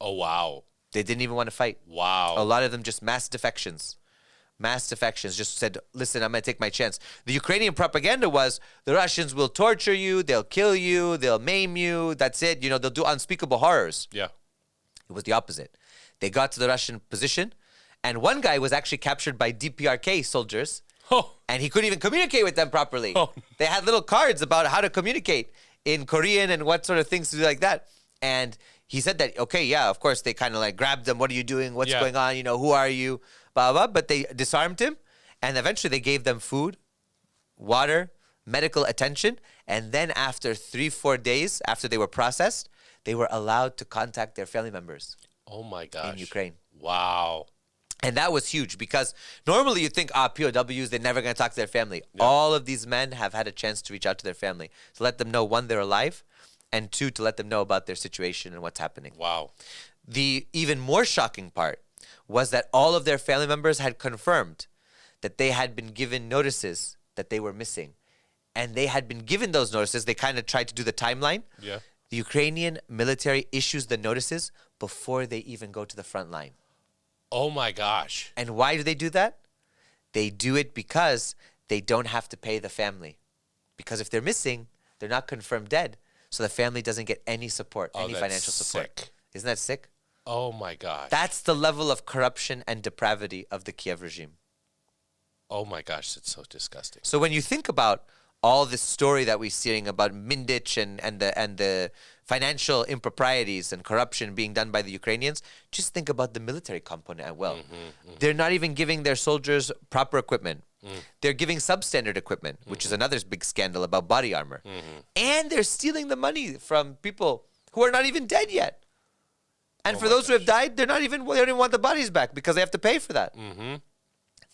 Oh, wow. They didn't even want to fight. Wow. A lot of them just mass defections, just said, listen, I'm going to take my chance. The Ukrainian propaganda was the Russians will torture you, they'll kill you, they'll maim you, that's it. You know, they'll do unspeakable horrors. Yeah. It was the opposite. They got to the Russian position, and one guy was actually captured by DPRK soldiers. Oh. And he couldn't even communicate with them properly. Oh. They had little cards about how to communicate in Korean and what sort of things to do like that. And he said that, okay, yeah, of course, they kind of like grabbed him. What are you doing? What's going on? You know, who are you? Blah, blah, blah. But they disarmed him. And eventually they gave them food, water, medical attention. And then after 3-4 days, after they were processed, they were allowed to contact their family members. Oh, my gosh. In Ukraine. Wow. And that was huge because normally you think, POWs, they're never going to talk to their family. Yeah. All of these men have had a chance to reach out to their family, to let them know, one, they're alive, and two, to let them know about their situation and what's happening. Wow. The even more shocking part was that all of their family members had confirmed that they had been given notices that they were missing. And they had been given those notices. They kind of tried to do the timeline. Yeah. The Ukrainian military issues the notices before they even go to the front line. Oh, my gosh. And why do they do that? They do it because they don't have to pay the family. Because if they're missing, they're not confirmed dead. So the family doesn't get any support, any financial support. Sick. Isn't that sick? Oh, my gosh. That's the level of corruption and depravity of the Kiev regime. Oh, my gosh. It's so disgusting. So when you think about all this story that we're seeing about Mindich and the financial improprieties and corruption being done by the Ukrainians, just think about the military component as well. They're not even giving their soldiers proper equipment. They're giving substandard equipment, which is another big scandal about body armor. And they're stealing the money from people who are not even dead yet. And for those who have died, they don't even want the bodies back because they have to pay for that.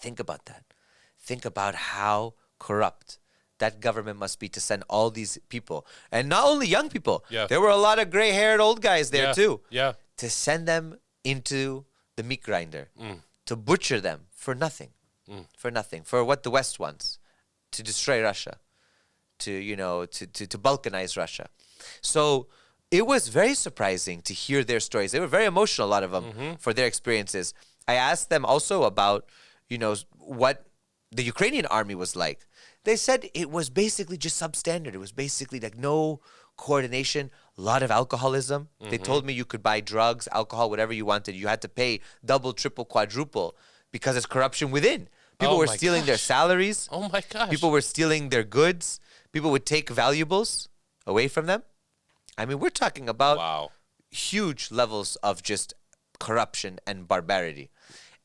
Think about that. Think about how corrupt that government must be to send all these people. And not only young people. Yeah. There were a lot of gray-haired old guys there too. Yeah. To send them into the meat grinder. To butcher them for nothing. For nothing. For what the West wants. To destroy Russia. To balkanize Russia. So it was very surprising to hear their stories. They were very emotional, a lot of them, for their experiences. I asked them also about, what the Ukrainian army was like. They said it was basically just substandard. It was basically like no coordination, A lot of alcoholism. They told me you could buy drugs, alcohol, whatever you wanted. You had to pay double, triple, quadruple because there's corruption within. People Oh were my stealing their gosh. salaries. Oh my gosh. People were stealing their goods. People would take valuables away from them. I mean, we're talking about Wow. huge levels of just corruption and barbarity.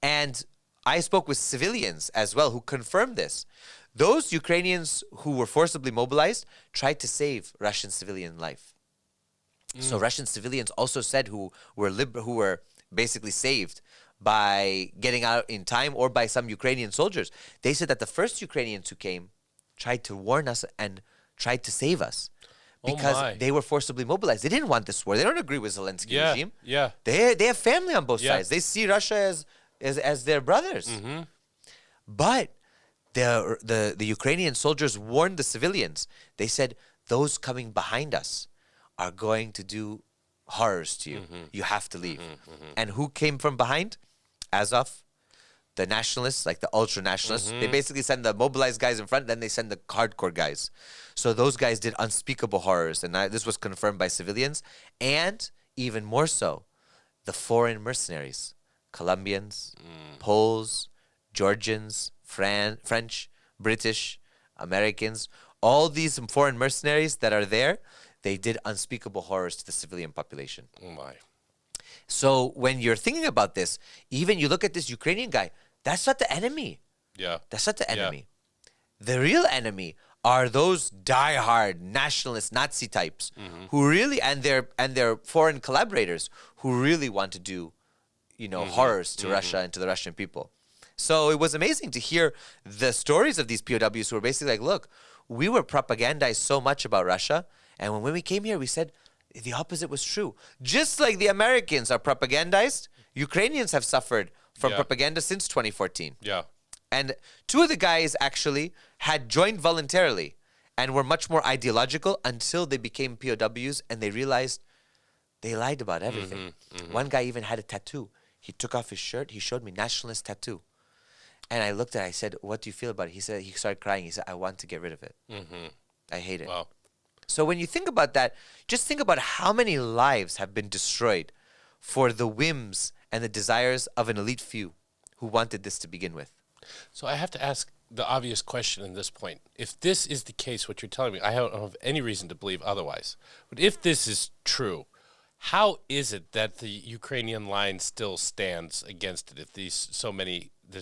And I spoke with civilians as well who confirmed this. Those Ukrainians who were forcibly mobilized tried to save Russian civilian life. So Russian civilians also said who were basically saved by getting out in time or by some Ukrainian soldiers. They said that the first Ukrainians who came tried to warn us and tried to save us because my. they were forcibly mobilized. They didn't want this war. They don't agree with Zelensky Yeah. regime. Yeah. They have family on both Yeah. sides. They see Russia as their brothers. But the Ukrainian soldiers warned the civilians. They said those coming behind us are going to do horrors to you. You have to leave. And who came from behind? Azov, the nationalists, like the ultra nationalists. They basically send the mobilized guys in front, then they send the hardcore guys. So those guys did unspeakable horrors, and this was confirmed by civilians, and even more so, the foreign mercenaries, Colombians, Poles, Georgians, French, British, Americans, all these foreign mercenaries that are there, they did unspeakable horrors to the civilian population. Oh my. So when you're thinking about this, even you look at this Ukrainian guy, that's not the enemy. Yeah. That's not the enemy. The real enemy are those diehard nationalist Nazi types who really and their foreign collaborators who really want to do, horrors to Russia and to the Russian people. So it was amazing to hear the stories of these POWs who were basically like, look, we were propagandized so much about Russia, and when we came here, we said the opposite was true. Just like the Americans are propagandized, Ukrainians have suffered from propaganda since 2014. Yeah. And two of the guys actually had joined voluntarily and were much more ideological until they became POWs and they realized they lied about everything. One guy even had a tattoo. He took off his shirt. He showed me nationalist tattoo. And I looked at it. I said, what do you feel about it? He started crying. He said, I want to get rid of it. I hate it. Wow. So when you think about that, just think about how many lives have been destroyed for the whims and the desires of an elite few who wanted this to begin with. So I have to ask the obvious question in this point. If this is the case, what you're telling me, I don't have any reason to believe otherwise. But if this is true, how is it that the Ukrainian line still stands against it? If there's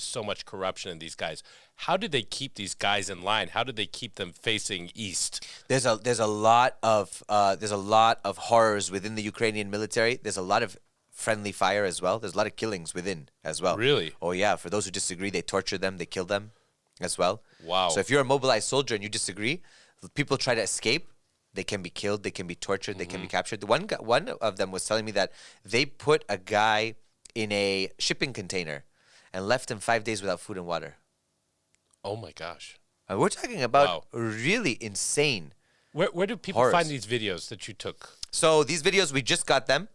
so much corruption in these guys, how did they keep these guys in line? How did they keep them facing east? There's a lot of horrors within the Ukrainian military. There's a lot of friendly fire as well. There's a lot of killings within as well. Really? Oh yeah. For those who disagree, they torture them. They kill them as well. Wow. So if you're a mobilized soldier and you disagree, people try to escape. They can be killed. They can be tortured. They can be captured. One of them was telling me that they put a guy in a shipping container and left him 5 days without food and water. Oh my gosh. And we're talking about Wow. really insane. Where do people Horrors. find these videos that you took? So these videos, we just got them.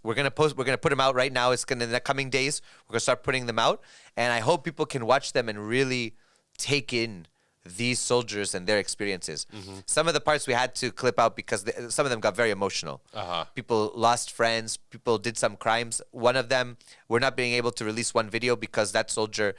We're gonna put them out right now. In the coming days, we're gonna start putting them out, and I hope people can watch them and really take in these soldiers and their experiences. Some of the parts we had to clip out because some of them got very emotional. People lost friends. People did some crimes. One of them, we're not being able to release one video because that soldier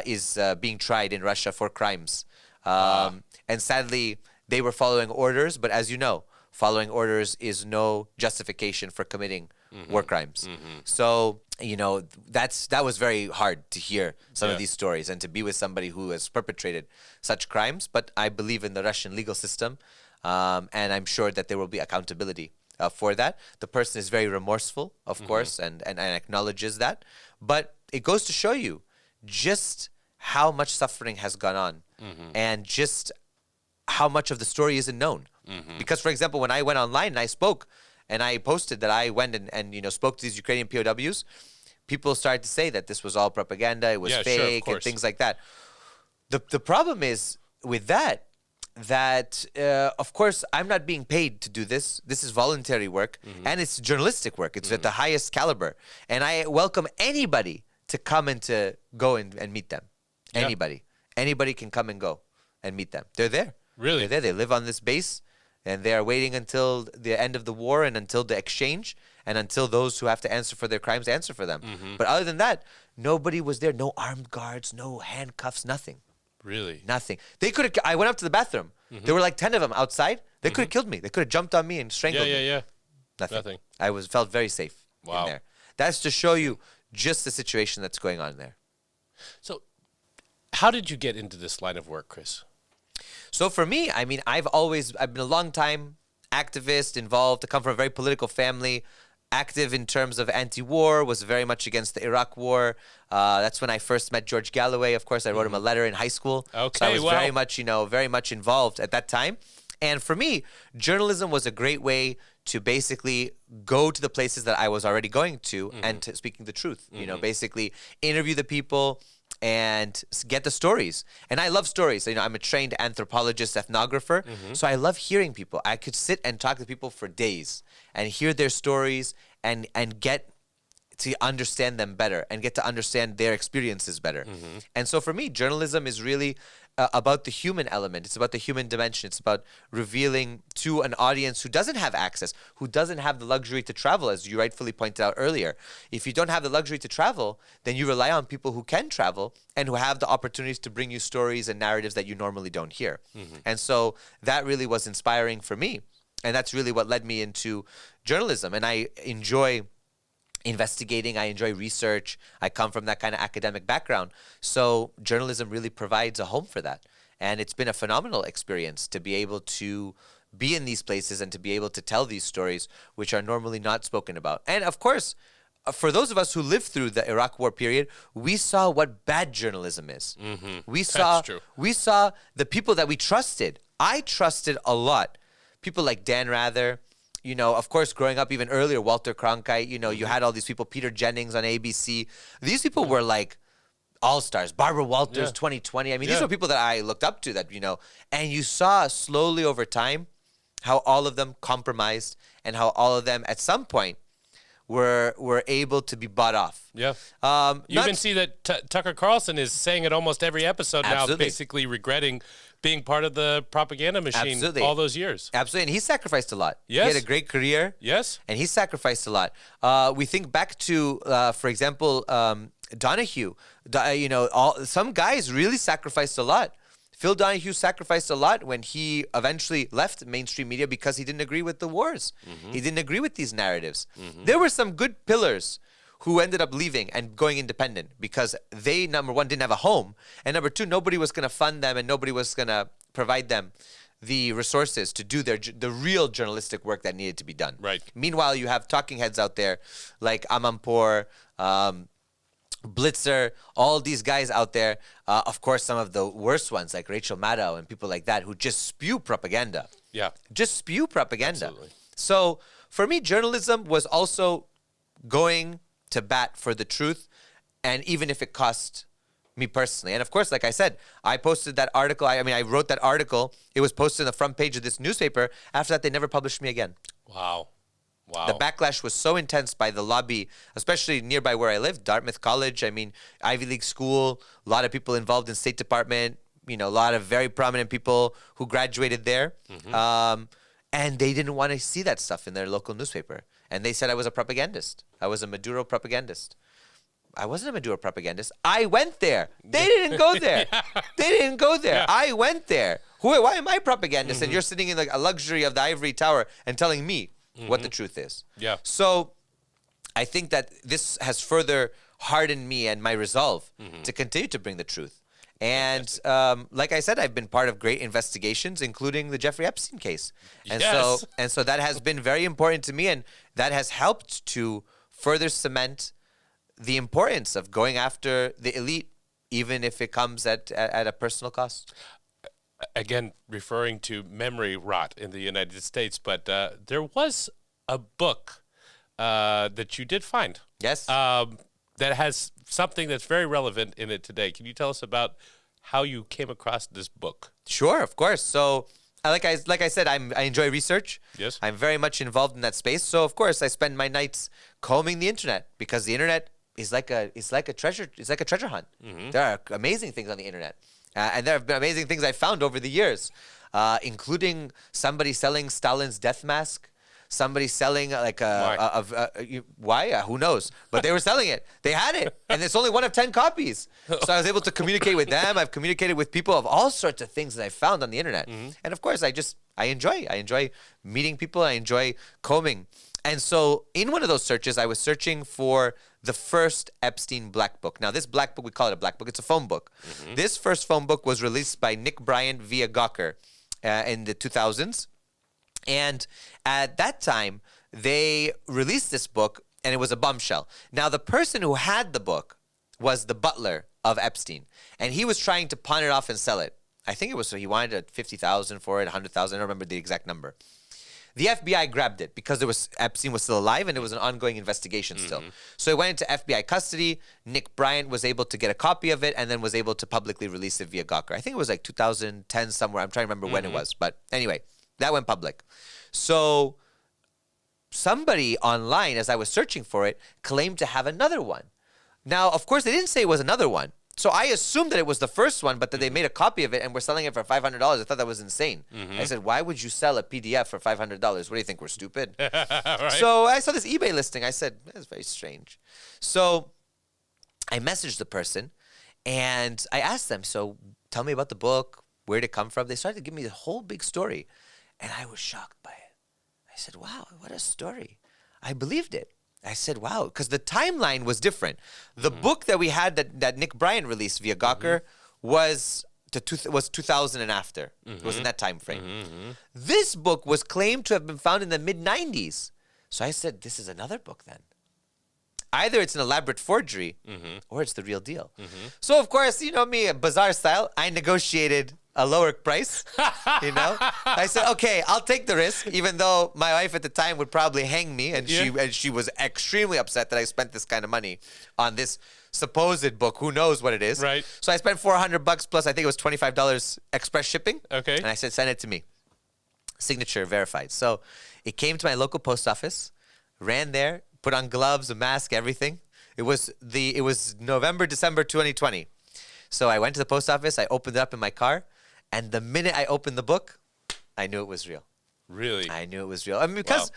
is being tried in Russia for crimes. And sadly, they were following orders. But as you know, following orders is no justification for committing war crimes. So, that was very hard to hear some of these stories and to be with somebody who has perpetrated such crimes. But I believe in the Russian legal system, and I'm sure that there will be accountability for that. The person is very remorseful, of course, and acknowledges that. But it goes to show you just how much suffering has gone on and just how much of the story isn't known. Because, for example, when I went online and I spoke and I posted that I went and spoke to these Ukrainian POWs, people started to say that this was all propaganda, it was Yeah, sure, of fake, and course. things like that. The problem is with that, of course, I'm not being paid to do this. This is voluntary work, and it's journalistic work. It's at the highest caliber. And I welcome anybody to come and to go and meet them. Yeah. Anybody can come and go and meet them. They're there. Really? They're there. They live on this base. and they are waiting until the end of the war and until the exchange and until those who have to answer for their crimes answer for them. But other than that, nobody was there. No armed guards, no handcuffs, nothing. Really? Nothing. They could have. I went up to the bathroom. There were like 10 of them outside. They could have killed me. They could have jumped on me and strangled me. Yeah. Nothing. I felt very safe in there. That's to show you just the situation that's going on there. So, how did you get into this line of work, Chris? So for me, I mean, I've been a long time activist, involved. I come from a very political family, active in terms of anti-war, was very much against the Iraq war. That's when I first met George Galloway. Of course, I wrote him a letter in high school. Okay, so I was very much involved at that time. And for me, journalism was a great way to basically go to the places that I was already going to and to speaking the truth. You know, basically interview the people and get the stories. And I love stories. You know, I'm a trained anthropologist, ethnographer, so I love hearing people. I could sit and talk to people for days and hear their stories and get to understand them better and get to understand their experiences better. And so for me, journalism is really about the human element. It's about the human dimension. It's about revealing to an audience who doesn't have access, who doesn't have the luxury to travel, as you rightfully pointed out earlier. If you don't have the luxury to travel, then you rely on people who can travel and who have the opportunities to bring you stories and narratives that you normally don't hear. And so that really was inspiring for me. And that's really what led me into journalism. And I enjoy investigating. I enjoy research. I come from that kind of academic background. So journalism really provides a home for that. And it's been a phenomenal experience to be able to be in these places and to be able to tell these stories, which are normally not spoken about. And of course, for those of us who lived through the Iraq War period, we saw what bad journalism is. We saw the people that we trusted. I trusted a lot. People like Dan Rather, you know, of course, growing up even earlier, Walter Cronkite, you know, you had all these people, Peter Jennings on ABC. These people were like all-stars. Barbara Walters, 2020. I mean, these were people that I looked up to that, you know, and you saw slowly over time how all of them compromised and how all of them at some point were able to be bought off. Yeah. You even see that Tucker Carlson is saying it almost every episode now, basically regretting being part of the propaganda machine all those years. Absolutely. And he sacrificed a lot. Yes. He had a great career. Yes. And he sacrificed a lot. We think back to, for example, Donahue. You know, some guys really sacrificed a lot. Phil Donahue sacrificed a lot when he eventually left mainstream media because he didn't agree with the wars. He didn't agree with these narratives. There were some good pillars who ended up leaving and going independent because they, number one, didn't have a home, and number two, nobody was going to fund them and nobody was going to provide them the resources to do the real journalistic work that needed to be done. Right. Meanwhile, you have talking heads out there like Amanpour, Blitzer, all these guys out there, of course, some of the worst ones like Rachel Maddow and people like that who just spew propaganda. Yeah. Just spew propaganda. Absolutely. So for me, journalism was also going to bat for the truth, and even if it cost me personally. And of course, like I said, I posted that article. I wrote that article. It was posted on the front page of this newspaper. After that, they never published me again. Wow. The backlash was so intense by the lobby, especially nearby where I live, Dartmouth College. I mean, Ivy League school, a lot of people involved in State Department, you know, a lot of very prominent people who graduated there. And they didn't want to see that stuff in their local newspaper. And they said I was a propagandist. I was a Maduro propagandist. I wasn't a Maduro propagandist. I went there. They didn't go there. They didn't go there. Yeah. I went there. Why am I propagandist? And you're sitting in like a luxury of the ivory tower and telling me what the truth is. Yeah. So I think that this has further hardened me and my resolve to continue to bring the truth. And like I said, I've been part of great investigations, including the Jeffrey Epstein case. And so that has been very important to me, and that has helped to further cement the importance of going after the elite, even if it comes at a personal cost. Again, referring to memory rot in the United States, but there was a book that you did find. Yes. That has something that's very relevant in it today. Can you tell us about how you came across this book? Sure, of course. So, like I said, I enjoy research. Yes. I'm very much involved in that space. So, of course, I spend my nights combing the internet because the internet is like a treasure. It's like a treasure hunt. There are amazing things on the internet, and there have been amazing things I found over the years. including somebody selling Stalin's death mask. Somebody selling like why? Who knows? But they were selling it. They had it, and it's only one of 10 copies. So I was able to communicate with them. I've communicated with people of all sorts of things that I found on the internet, and of course, I enjoy meeting people. I enjoy combing, and so in one of those searches, I was searching for the first Epstein black book. Now, this black book, we call it a black book. It's a phone book. This first phone book was released by Nick Bryant via Gawker in the 2000s. And at that time, they released this book, and it was a bombshell. Now, the person who had the book was the butler of Epstein, and he was trying to pawn it off and sell it. I think it was, so he wanted $50,000 for it, $100,000. I don't remember the exact number. The FBI grabbed it because Epstein was still alive, and it was an ongoing investigation still. So it went into FBI custody. Nick Bryant was able to get a copy of it, and then was able to publicly release it via Gawker. I think it was like 2010 somewhere. I'm trying to remember when it was, but anyway. That went public. So somebody online, as I was searching for it, claimed to have another one. Now, of course, they didn't say it was another one. So I assumed that it was the first one, but that they made a copy of it and were selling it for $500. I thought that was insane. I said, why would you sell a PDF for $500? What do you think? We're stupid? Right. So I saw this eBay listing. I said, that's very strange. So I messaged the person, and I asked them, so tell me about the book. Where did it come from? They started to give me the whole big story. And I was shocked by it. I said, wow, what a story. I believed it. I said, wow, because the timeline was different. The book that we had that Nick Bryant released via Gawker was 2000 and after. It was in that time frame. This book was claimed to have been found in the mid-90s. So I said, this is another book then. Either it's an elaborate forgery or it's the real deal. So, of course, you know me, bazaar style, I negotiated a lower price, you know. I said, okay, I'll take the risk, even though my wife at the time would probably hang me, and she was extremely upset that I spent this kind of money on this supposed book. Who knows what it is? Right. So I spent $400 plus, I think it was $25 express shipping. Okay. And I said, send it to me. Signature verified. So it came to my local post office, ran there, put on gloves, a mask, everything. It was November, December 2020. So I went to the post office, I opened it up in my car, and the minute I opened the book, I knew it was real. Really? I knew it was real. I mean, because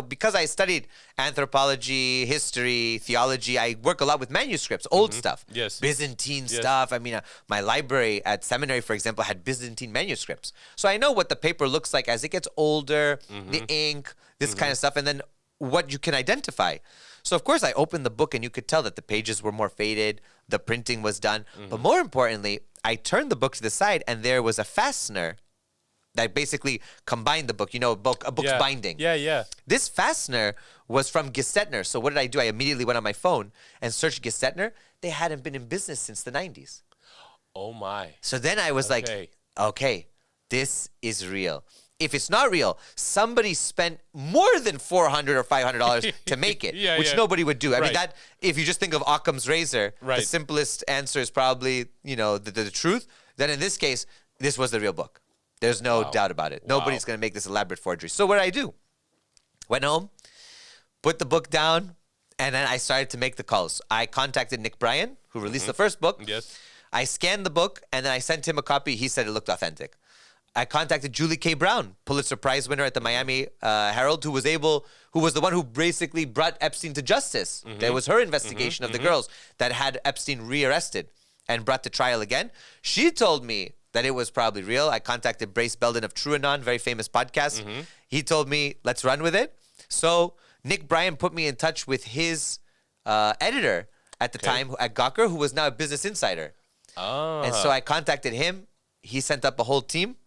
because I studied anthropology, history, theology, I work a lot with manuscripts, old stuff. Yes. Byzantine stuff. I mean, my library at seminary, for example, had Byzantine manuscripts. So I know what the paper looks like as it gets older, the ink, this kind of stuff, and then what you can identify. So, of course, I opened the book, and you could tell that the pages were more faded, the printing was done. But more importantly, I turned the book to the side, and there was a fastener that basically combined the book, a book's binding. Yeah. This fastener was from Gestetner. So what did I do? I immediately went on my phone and searched Gestetner. They hadn't been in business since the 90s. Oh, my. So then I was like, okay, this is real. If it's not real, somebody spent more than $400 or $500 to make it, which nobody would do. I mean, that if you just think of Occam's razor, the simplest answer is probably, the truth. Then in this case, this was the real book. There's no doubt about it. Nobody's going to make this elaborate forgery. So what did I do? Went home, put the book down, and then I started to make the calls. I contacted Nick Bryant, who released the first book. Yes. I scanned the book, and then I sent him a copy. He said it looked authentic. I contacted Julie K. Brown, Pulitzer Prize winner at the Miami Herald, who was the one who basically brought Epstein to justice. That was her investigation of the girls that had Epstein rearrested and brought to trial again. She told me that it was probably real. I contacted Brace Belden of TrueAnon, very famous podcast. He told me, let's run with it. So Nick Bryant put me in touch with his editor at the time at Gawker, who was now a Business Insider. And so I contacted him. He sent up a whole team.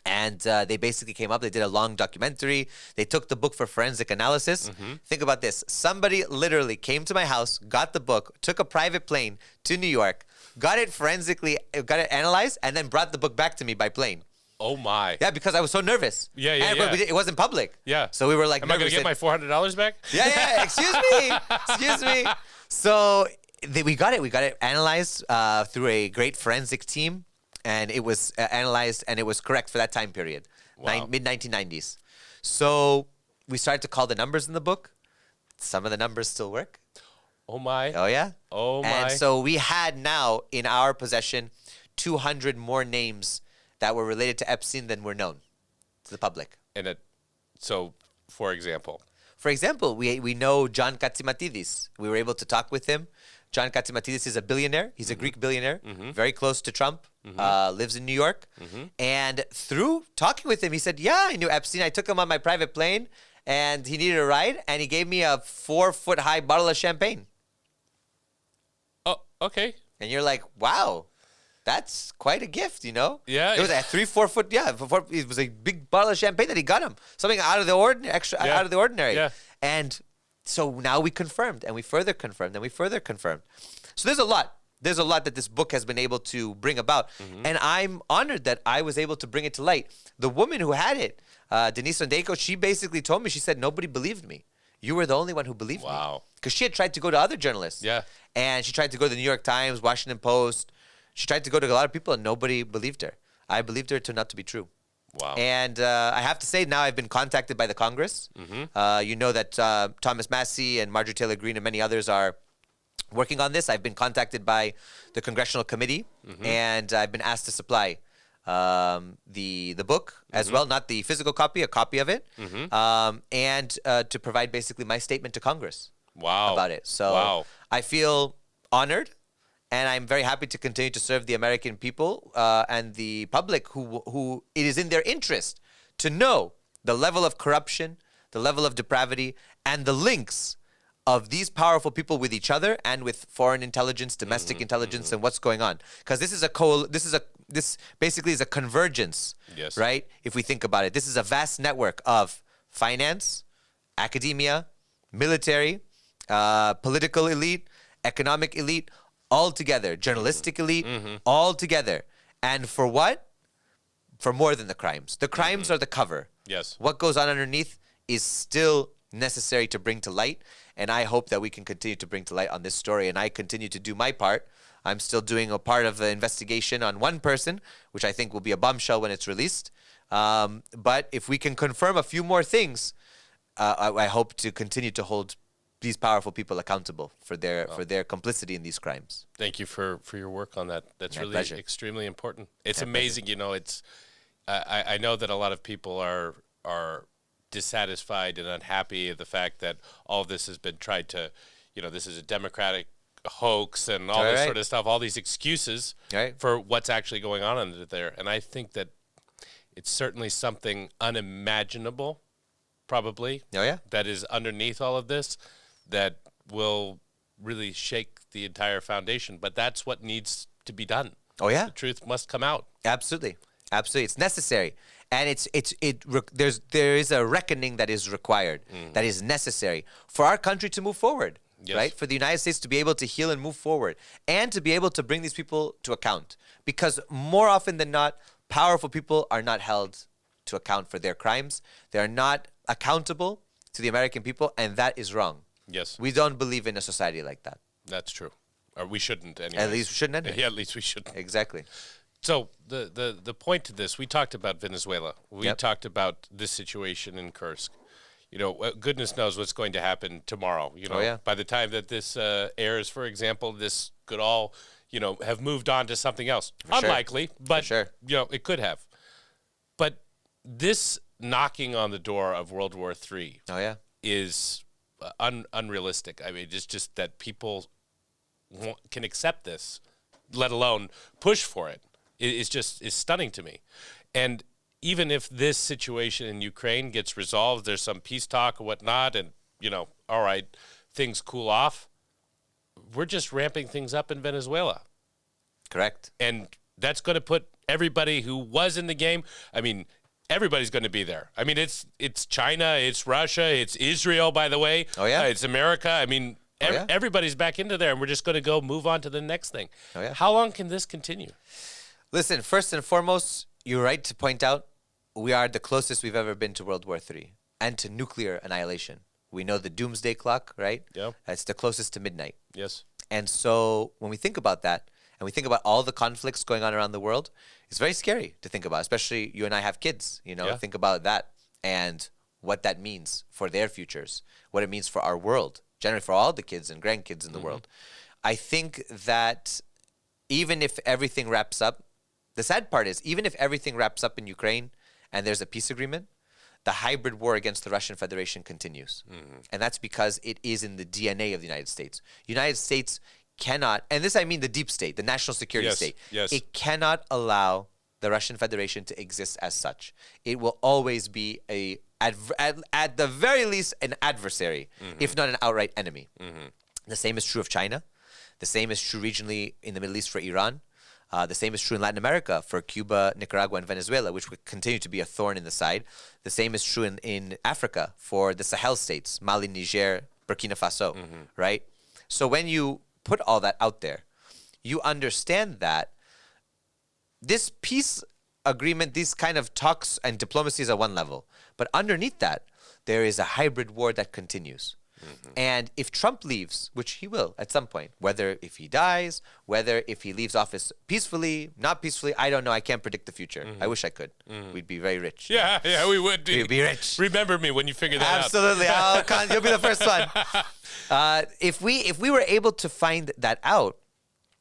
And they basically came up. They did a long documentary. They took the book for forensic analysis. Think about this. Somebody literally came to my house, got the book, took a private plane to New York, got it analyzed, and then brought the book back to me by plane. Oh, my. Yeah, because I was so nervous. Yeah. It wasn't public. Yeah. So we were like, am I going to get my $400 back? Yeah. Excuse me. So we got it analyzed through a great forensic team. And it was analyzed, and it was correct for that time period, mid-1990s. So we started to call the numbers in the book. Some of the numbers still work. Oh, my. Oh, yeah? Oh, my. And so we had now in our possession 200 more names that were related to Epstein than were known to the public. And so, for example, For example, we know John Katsimatidis. We were able to talk with him. John Katsimatidis is a billionaire. He's a Greek billionaire, very close to Trump, lives in New York. And through talking with him, he said, yeah, I knew Epstein. I took him on my private plane, and he needed a ride, and he gave me a 4-foot-high bottle of champagne. oh, okay. And you're like, wow, that's quite a gift, you know? Yeah. It was a 3-4 foot, it was a big bottle of champagne that he got him. Something out of the ordinary, out of the ordinary. Yeah. And so now we confirmed, and we further confirmed, and we further confirmed. So there's a lot. There's a lot that this book has been able to bring about. And I'm honored that I was able to bring it to light. The woman who had it, Denise Ondeko, she basically told me, she said, nobody believed me. You were the only one who believed me. Wow. Because she had tried to go to other journalists. Yeah. And she tried to go to the New York Times, Washington Post. She tried to go to a lot of people, and nobody believed her. I believed her. It turned out to be true. Wow. And I have to say, now I've been contacted by the Congress. You know that Thomas Massie and Marjorie Taylor Greene and many others are working on this. I've been contacted by the Congressional Committee, and I've been asked to supply the book as well, not the physical copy, a copy of it, and to provide basically my statement to Congress Wow. about it. So Wow. I feel honored. And I'm very happy to continue to serve the American people and the public who it is in their interest to know the level of corruption, the level of depravity, and the links of these powerful people with each other and with foreign intelligence, domestic intelligence, and what's going on. Because this basically is a convergence, Yes. right? If we think about it, this is a vast network of finance, academia, military, political elite, economic elite, all together, journalistic elite, all together. And for what? For more than the crimes. The crimes are the cover. Yes. What goes on underneath is still necessary to bring to light. And I hope that we can continue to bring to light on this story. And I continue to do my part. I'm still doing a part of the investigation on one person, which I think will be a bombshell when it's released. But if we can confirm a few more things, I hope to continue to hold these powerful people accountable for their complicity in these crimes. Thank you for your work on that. That's My really pleasure. extremely important. It's My amazing, you know. It's I know that a lot of people are dissatisfied and unhappy at the fact that all of this has been tried to, you know, this is a Democratic hoax and all this Right. sort of stuff, all these excuses Right. for what's actually going on under there. And I think that it's certainly something unimaginable, probably, Oh, yeah? that is underneath all of this that will really shake the entire foundation. But that's what needs to be done. Oh, yeah? The truth must come out. Absolutely. Absolutely. It's necessary. And there is a reckoning that is required, that is necessary for our country to move forward, Yes. right? For the United States to be able to heal and move forward and to be able to bring these people to account. Because more often than not, powerful people are not held to account for their crimes. They are not accountable to the American people, and that is wrong. Yes, We don't believe in a society like that. that's true. Or we shouldn't anyway. At least we shouldn't end it. Yeah, at least we shouldn't. Exactly. So the point to this, we talked about Venezuela. We Yep. talked about this situation in Kursk. You know, goodness knows what's going to happen tomorrow. You know, yeah. by the time that this airs, for example, this could all, you know, have moved on to something else. sure. Unlikely, but sure. you know, it could have. But this knocking on the door of World War III Oh, yeah. is unrealistic. I mean, it's just that people can accept this, let alone push for it. It's stunning to me. And even if this situation in Ukraine gets resolved, there's some peace talk or whatnot, and, you know, all right, things cool off, we're just ramping things up in Venezuela. Correct. And that's going to put everybody who was in the game, I mean, everybody's going to be there. I mean, it's China, it's Russia, it's Israel, by the way. Oh, yeah? It's America. I mean, yeah? everybody's back into there, and we're just going to go move on to the next thing. Oh, yeah? How long can this continue? Listen, first and foremost, you're right to point out we are the closest we've ever been to World War III and to nuclear annihilation. We know the doomsday clock, right? Yeah. It's the closest to midnight. Yes. And so when we think about that, and we think about all the conflicts going on around the world, it's very scary to think about, especially you and I have kids, you know, Yeah. think about that and what that means for their futures, what it means for our world, generally for all the kids and grandkids in the world. I think that even if everything wraps up The sad part is, even if everything wraps up in Ukraine and there's a peace agreement, the hybrid war against the Russian Federation continues. And that's because it is in the DNA of the United States. United States cannot, and this I mean the deep state, the national security state, it cannot allow the Russian Federation to exist as such. It will always be at the very least an adversary, if not an outright enemy. The same is true of China. The same is true regionally in the Middle East for Iran. The same is true in Latin America for Cuba, Nicaragua, and Venezuela, which would continue to be a thorn in the side. The same is true in Africa for the Sahel states, Mali, Niger, Burkina Faso, right? So when you put all that out there, you understand that this peace agreement, these kind of talks and diplomacy is at one level. But underneath that, there is a hybrid war that continues. And if Trump leaves, which he will at some point, whether if he dies, whether if he leaves office peacefully, not peacefully, I don't know. I can't predict the future. I wish I could. We'd be very rich. Yeah, we would be. We'd be rich. Remember me when you figure that Absolutely. You'll be the first one. If we were able to find that out,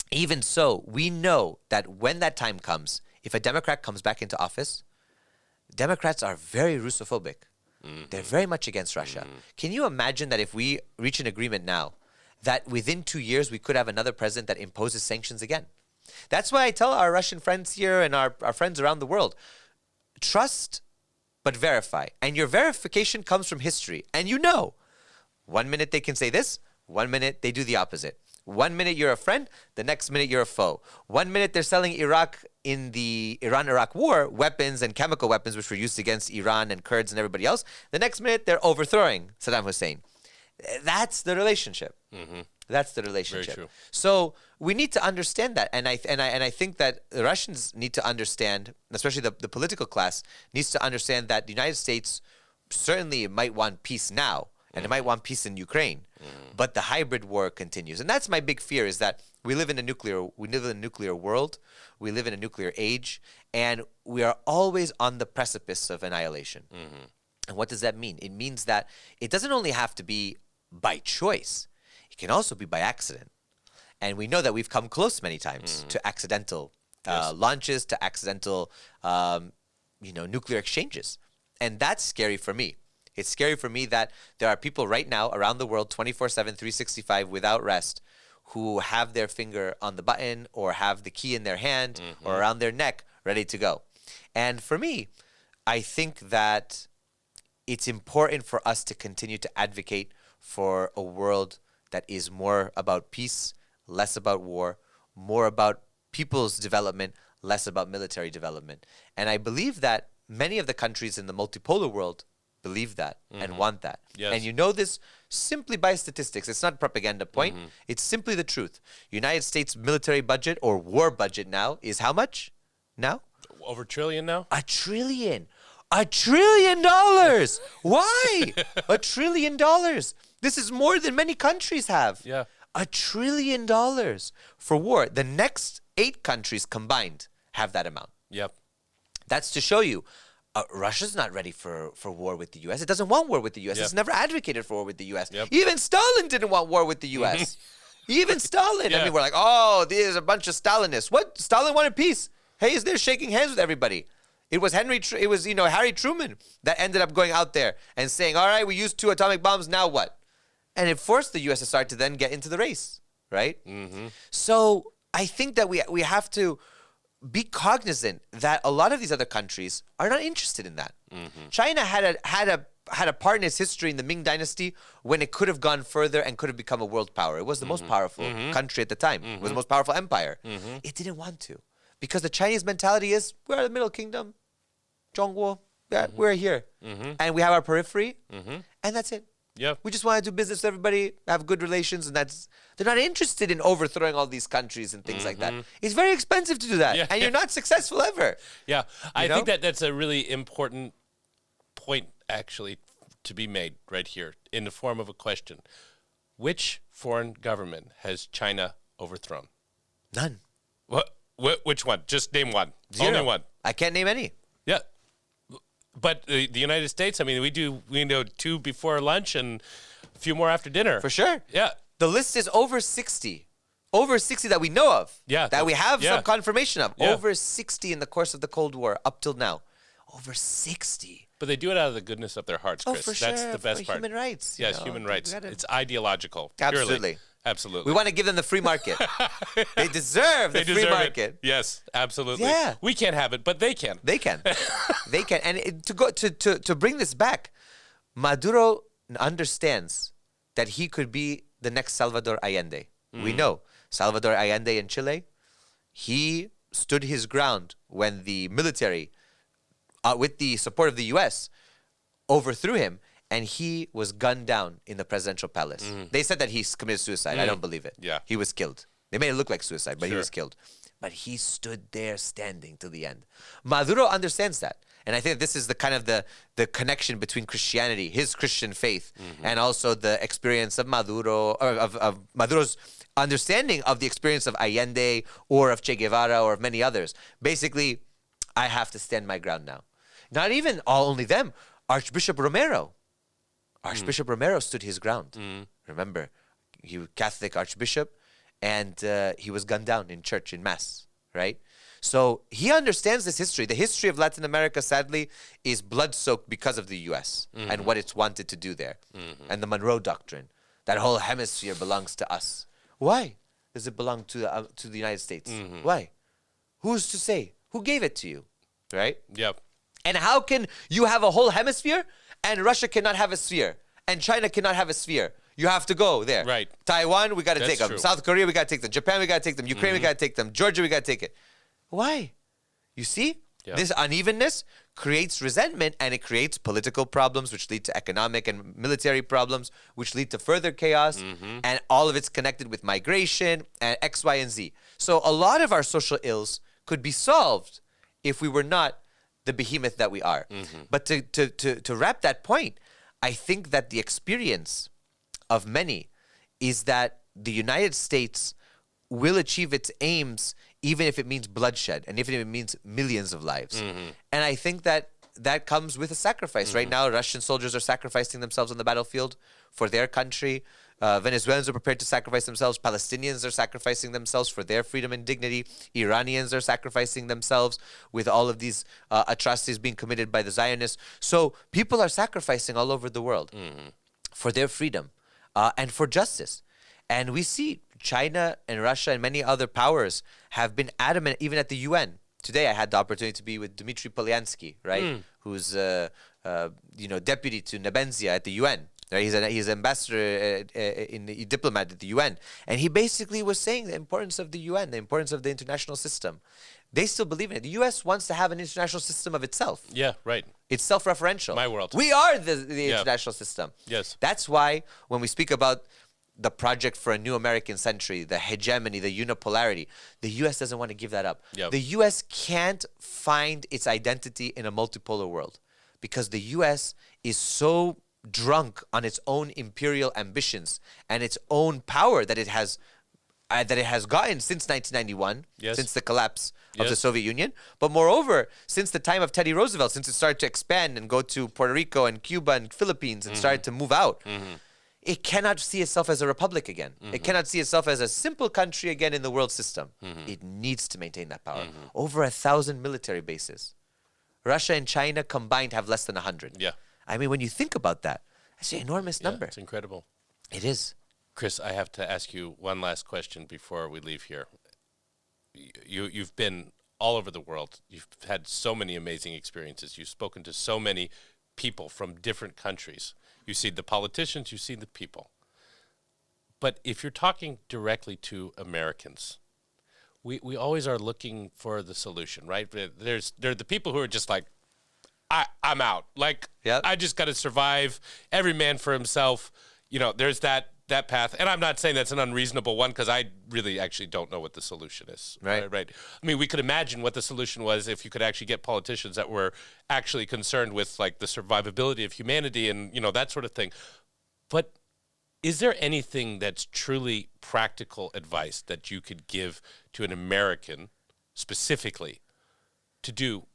even so, we know that when that time comes, if a Democrat comes back into office, Democrats are very Russophobic. They're very much against Russia. Can you imagine that if we reach an agreement now, that within 2 years we could have another president that imposes sanctions again? That's why I tell our Russian friends here and our friends around the world, trust but verify. And your verification comes from history. And you know, 1 minute they can say this, 1 minute they do the opposite. 1 minute you're a friend, the next minute you're a foe. 1 minute they're selling Iraq in the Iran-Iraq war, weapons and chemical weapons which were used against Iran and Kurds and everybody else. The next minute they're overthrowing Saddam Hussein. That's the relationship. That's the relationship. Very true. So we need to understand that, and I think that the Russians need to understand, especially the political class needs to understand that the United States certainly might want peace now, and it might want peace in Ukraine, but the hybrid war continues, and that's my big fear: is that we live in a nuclear world, we live in a nuclear age, and we are always on the precipice of annihilation. And what does that mean? It means that it doesn't only have to be by choice; it can also be by accident. And we know that we've come close many times to accidental launches, to accidental, nuclear exchanges, and that's scary for me. It's scary for me that there are people right now around the world, 24/7, 365, without rest, who have their finger on the button or have the key in their hand or around their neck, ready to go. And for me, I think that it's important for us to continue to advocate for a world that is more about peace, less about war, more about people's development, less about military development. And I believe that many of the countries in the multipolar world believe that and want that. Yes. And you know this simply by statistics. It's not a propaganda point. It's simply the truth. United States military budget or war budget now is how much now? Over $1 trillion now? $1 trillion. $1 trillion. Why? $1 trillion. This is more than many countries have. Yeah. $1 trillion for war. The next 8 countries combined have that amount. Yep. That's to show you, Russia's not ready for war with the U.S. It doesn't want war with the U.S. It's never advocated for war with the U.S. Even Stalin didn't want war with the U.S. Even Stalin. I mean, we're like, oh, there's a bunch of Stalinists. What? Stalin wanted peace. Hey, is there shaking hands with everybody? It was Harry Truman that ended up going out there and saying, all right, we used 2 atomic bombs, now what? And it forced the USSR to then get into the race, right? So I think that we have to be cognizant that a lot of these other countries are not interested in that. China had a part in its history in the Ming Dynasty when it could have gone further and could have become a world power. It was the most powerful country at the time. It was the most powerful empire. It didn't want to, because the Chinese mentality is, we're the Middle Kingdom, Zhongguo, we're here, and we have our periphery, and that's it. Yep. We just want to do business with everybody, have good relations, and they're not interested in overthrowing all these countries and things like that. It's very expensive to do that, and you're not successful ever. Yeah, I think that's a really important point, actually, to be made right here in the form of a question. Which foreign government has China overthrown? None. What? Which one? Just name one. 0. Only one. I can't name any. Yeah. But the United States, I mean, we know 2 before lunch and a few more after dinner. For sure. Yeah. The list is over 60. Over 60 that we know of. Yeah, That we have yeah. some confirmation of. Yeah. Over 60 in the course of the Cold War up till now. Over 60. But they do it out of the goodness of their hearts, Oh, Chris. for That's sure. the best for part. Human rights. Yes, human rights. We gotta- It's ideological. Purely. Absolutely. Absolutely. We want to give them the free market. They deserve the They free deserve market. it. Yes, absolutely. Yeah. We can't have it, but they can. They can. They can. And to bring this back, Maduro understands that he could be the next Salvador Allende. We know Salvador Allende in Chile, he stood his ground when the military, with the support of the U.S., overthrew him, and he was gunned down in the presidential palace. They said that he committed suicide. I don't believe it. Yeah. He was killed. They made it look like suicide, but he Sure. was killed. But he stood there standing till the end. Maduro understands that. And I think this is the kind of the connection between Christianity, his Christian faith, and also the experience of Maduro, or of Maduro's understanding of the experience of Allende or of Che Guevara or of many others. Basically, I have to stand my ground now. Not even only them. Archbishop Romero. Archbishop Romero stood his ground. Remember, he was Catholic archbishop, and he was gunned down in church, in mass, right? So he understands this history. The history of Latin America, sadly, is blood-soaked because of the U.S. and what it's wanted to do there. And the Monroe Doctrine. That whole hemisphere belongs to us. Why does it belong to the United States? Why? Who's to say? Who gave it to you, right? Yep. And how can you have a whole hemisphere and Russia cannot have a sphere and China cannot have a sphere? You have to go there. Right. Taiwan, we got to That's take them. true. South Korea, we got to take them. Japan, we got to take them. Ukraine, we got to take them. Georgia, we got to take it. Why? You see? Yeah. This unevenness creates resentment, and it creates political problems, which lead to economic and military problems, which lead to further chaos. And all of it's connected with migration and X, Y, and Z. So a lot of our social ills could be solved if we were not the behemoth that we are. But to wrap that point, I think that the experience of many is that the United States will achieve its aims even if it means bloodshed and even if it means millions of lives. And I think that that comes with a sacrifice. Right now, Russian soldiers are sacrificing themselves on the battlefield for their country. Venezuelans are prepared to sacrifice themselves. Palestinians are sacrificing themselves for their freedom and dignity. Iranians are sacrificing themselves with all of these atrocities being committed by the Zionists. So people are sacrificing all over the world for their freedom and for justice. And we see China and Russia and many other powers have been adamant, even at the UN. Today, I had the opportunity to be with Dmitry Polyansky, right, who's deputy to Nebenzia at the UN. Right? He's ambassador, a diplomat at the UN, and he basically was saying the importance of the UN, the importance of the international system. They still believe in it. The U.S. wants to have an international system of itself. Yeah, right. It's self-referential. My world. We are the international system. Yes. That's why when we speak about the project for a new American century, the hegemony, the unipolarity, the U.S. doesn't want to give that up. Yep. The U.S. can't find its identity in a multipolar world because the U.S. is so drunk on its own imperial ambitions and its own power that it has gotten since 1991, Yes. since the collapse of the Yes. Soviet Union. But moreover, since the time of Teddy Roosevelt, since it started to expand and go to Puerto Rico and Cuba and Philippines and started to move out, it cannot see itself as a republic again. It cannot see itself as a simple country again in the world system. It needs to maintain that power. Over 1,000 military bases. Russia and China combined have less than 100. Yeah. I mean, when you think about that, that's an enormous Yeah, number. it's incredible. It is. Chris, I have to ask you one last question before we leave here. You've been all over the world. You've had so many amazing experiences. You've spoken to so many people from different countries. You've seen the politicians, you've seen the people. But if you're talking directly to Americans, we always are looking for the solution, right? There are the people who are just like, I'm out. Like, Yep. I just got to survive. Every man for himself. You know, there's that path. And I'm not saying that's an unreasonable one because I really actually don't know what the solution is. Right. Right. I mean, we could imagine what the solution was if you could actually get politicians that were actually concerned with like the survivability of humanity and, you know, that sort of thing. But is there anything that's truly practical advice that you could give to an American specifically to do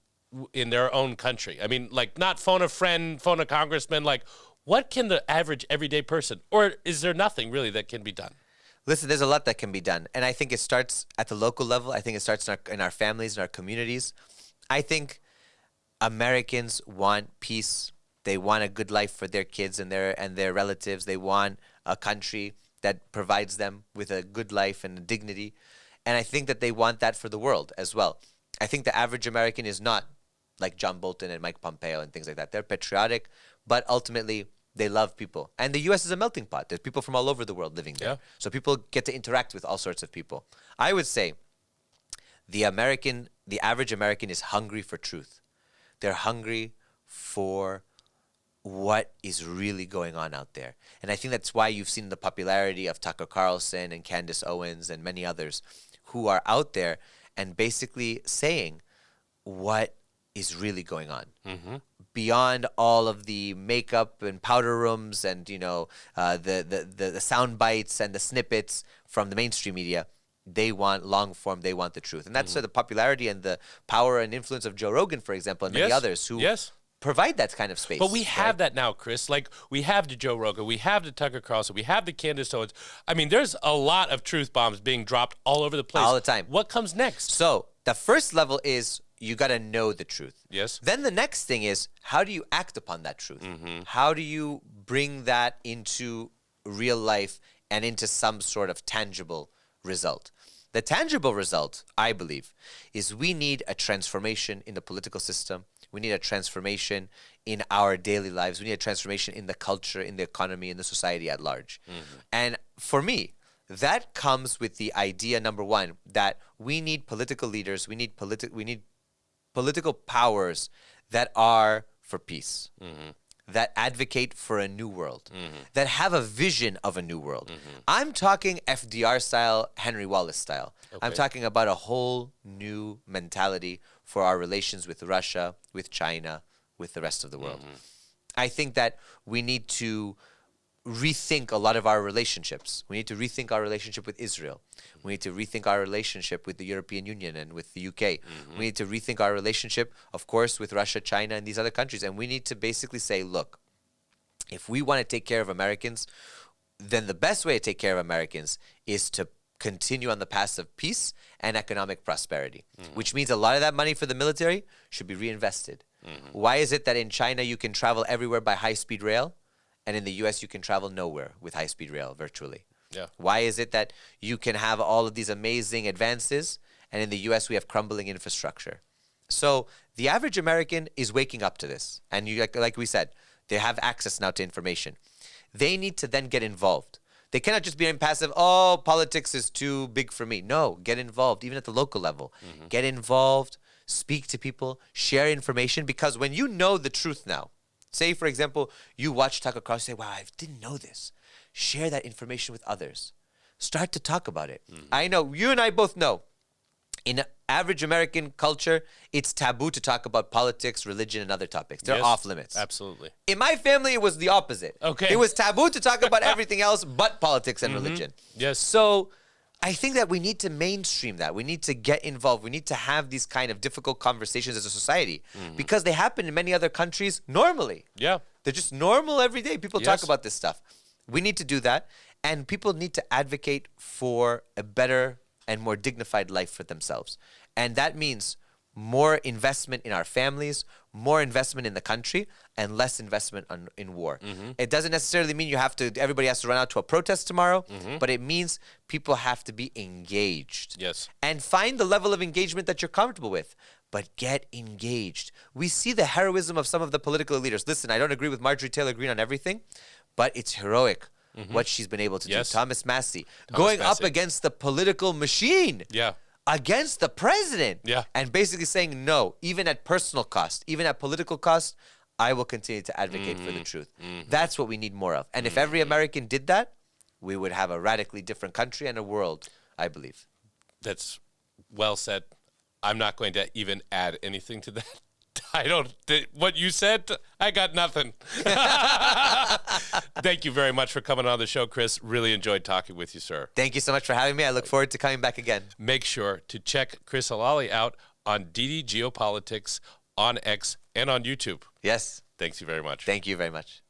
in their own country? I mean, like not phone a friend, phone a congressman, like what can the average everyday person, or is there nothing really that can be done? Listen, there's a lot that can be done. And I think it starts at the local level. I think it starts in our families, in our communities. I think Americans want peace. They want a good life for their kids and their relatives. They want a country that provides them with a good life and dignity. And I think that they want that for the world as well. I think the average American is not like John Bolton and Mike Pompeo and things like that. They're patriotic, but ultimately they love people. And the U.S. is a melting pot. There's people from all over the world living there. Yeah. So people get to interact with all sorts of people. I would say the average American is hungry for truth. They're hungry for what is really going on out there. And I think that's why you've seen the popularity of Tucker Carlson and Candace Owens and many others who are out there and basically saying what is really going on. Beyond all of the makeup and powder rooms and, the sound bites and the snippets from the mainstream media, they want long form, they want the truth. And that's the popularity and the power and influence of Joe Rogan, for example, and many others who provide that kind of space. But we have that now, Chris. Like, we have the Joe Rogan, we have the Tucker Carlson, we have the Candace Owens. I mean, there's a lot of truth bombs being dropped all over the place. All the time. What comes next? So the first level is you got to know the truth. Yes. Then the next thing is, how do you act upon that truth? How do you bring that into real life and into some sort of tangible result? The tangible result, I believe, is we need a transformation in the political system. We need a transformation in our daily lives. We need a transformation in the culture, in the economy, in the society at large. And for me, that comes with the idea, number one, that we need political leaders, we need political powers that are for peace, that advocate for a new world, that have a vision of a new world. I'm talking FDR style, Henry Wallace style. I'm talking about a whole new mentality for our relations with Russia, with China, with the rest of the world. I think that we need to rethink a lot of our relationships. We need to rethink our relationship with Israel. We need to rethink our relationship with the European Union and with the UK. We need to rethink our relationship, of course, with Russia, China, and these other countries. And we need to basically say, look, if we want to take care of Americans, then the best way to take care of Americans is to continue on the path of peace and economic prosperity, which means a lot of that money for the military should be reinvested. Why is it that in China you can travel everywhere by high-speed rail, and in the US you can travel nowhere with high-speed rail virtually? Why is it that you can have all of these amazing advances, and in the US we have crumbling infrastructure? So the average American is waking up to this, and like we said, they have access now to information. They need to then get involved. They cannot just be impassive, oh, politics is too big for me. No, get involved, even at the local level. Get involved, speak to people, share information, because when you know the truth now, say, for example, you watch Tucker Carlson, say, wow, I didn't know this. Share that information with others. Start to talk about it. I know, you and I both know, in average American culture, it's taboo to talk about politics, religion, and other topics. They're off limits. Absolutely. In my family, it was the opposite. Okay. It was taboo to talk about everything else but politics and religion. Yes. So I think that we need to mainstream that. We need to get involved. We need to have these kind of difficult conversations as a society because they happen in many other countries normally. Yeah. They're just normal every day. People talk about this stuff. We need to do that. And people need to advocate for a better and more dignified life for themselves. And that means more investment in our families, more investment in the country, and less investment in war. It doesn't necessarily mean everybody has to run out to a protest tomorrow, but it means people have to be engaged. Yes. And find the level of engagement that you're comfortable with, but get engaged. We see the heroism of some of the political leaders. Listen, I don't agree with Marjorie Taylor Greene on everything, but it's heroic what she's been able to do. Thomas Massey, going up against the political machine. Yeah. Against the president. Yeah. And basically saying, no, even at personal cost, even at political cost, I will continue to advocate for the truth. That's what we need more of. And if every American did that, we would have a radically different country and a world, I believe. That's well said. I'm not going to even add anything to that. What you said, I got nothing. Thank you very much for coming on the show, Chris. Really enjoyed talking with you, sir. Thank you so much for having me. I look forward to coming back again. Make sure to check Chris Helali out on DD Geopolitics, on X, and on YouTube. Yes. Thanks you very much. Thank you very much.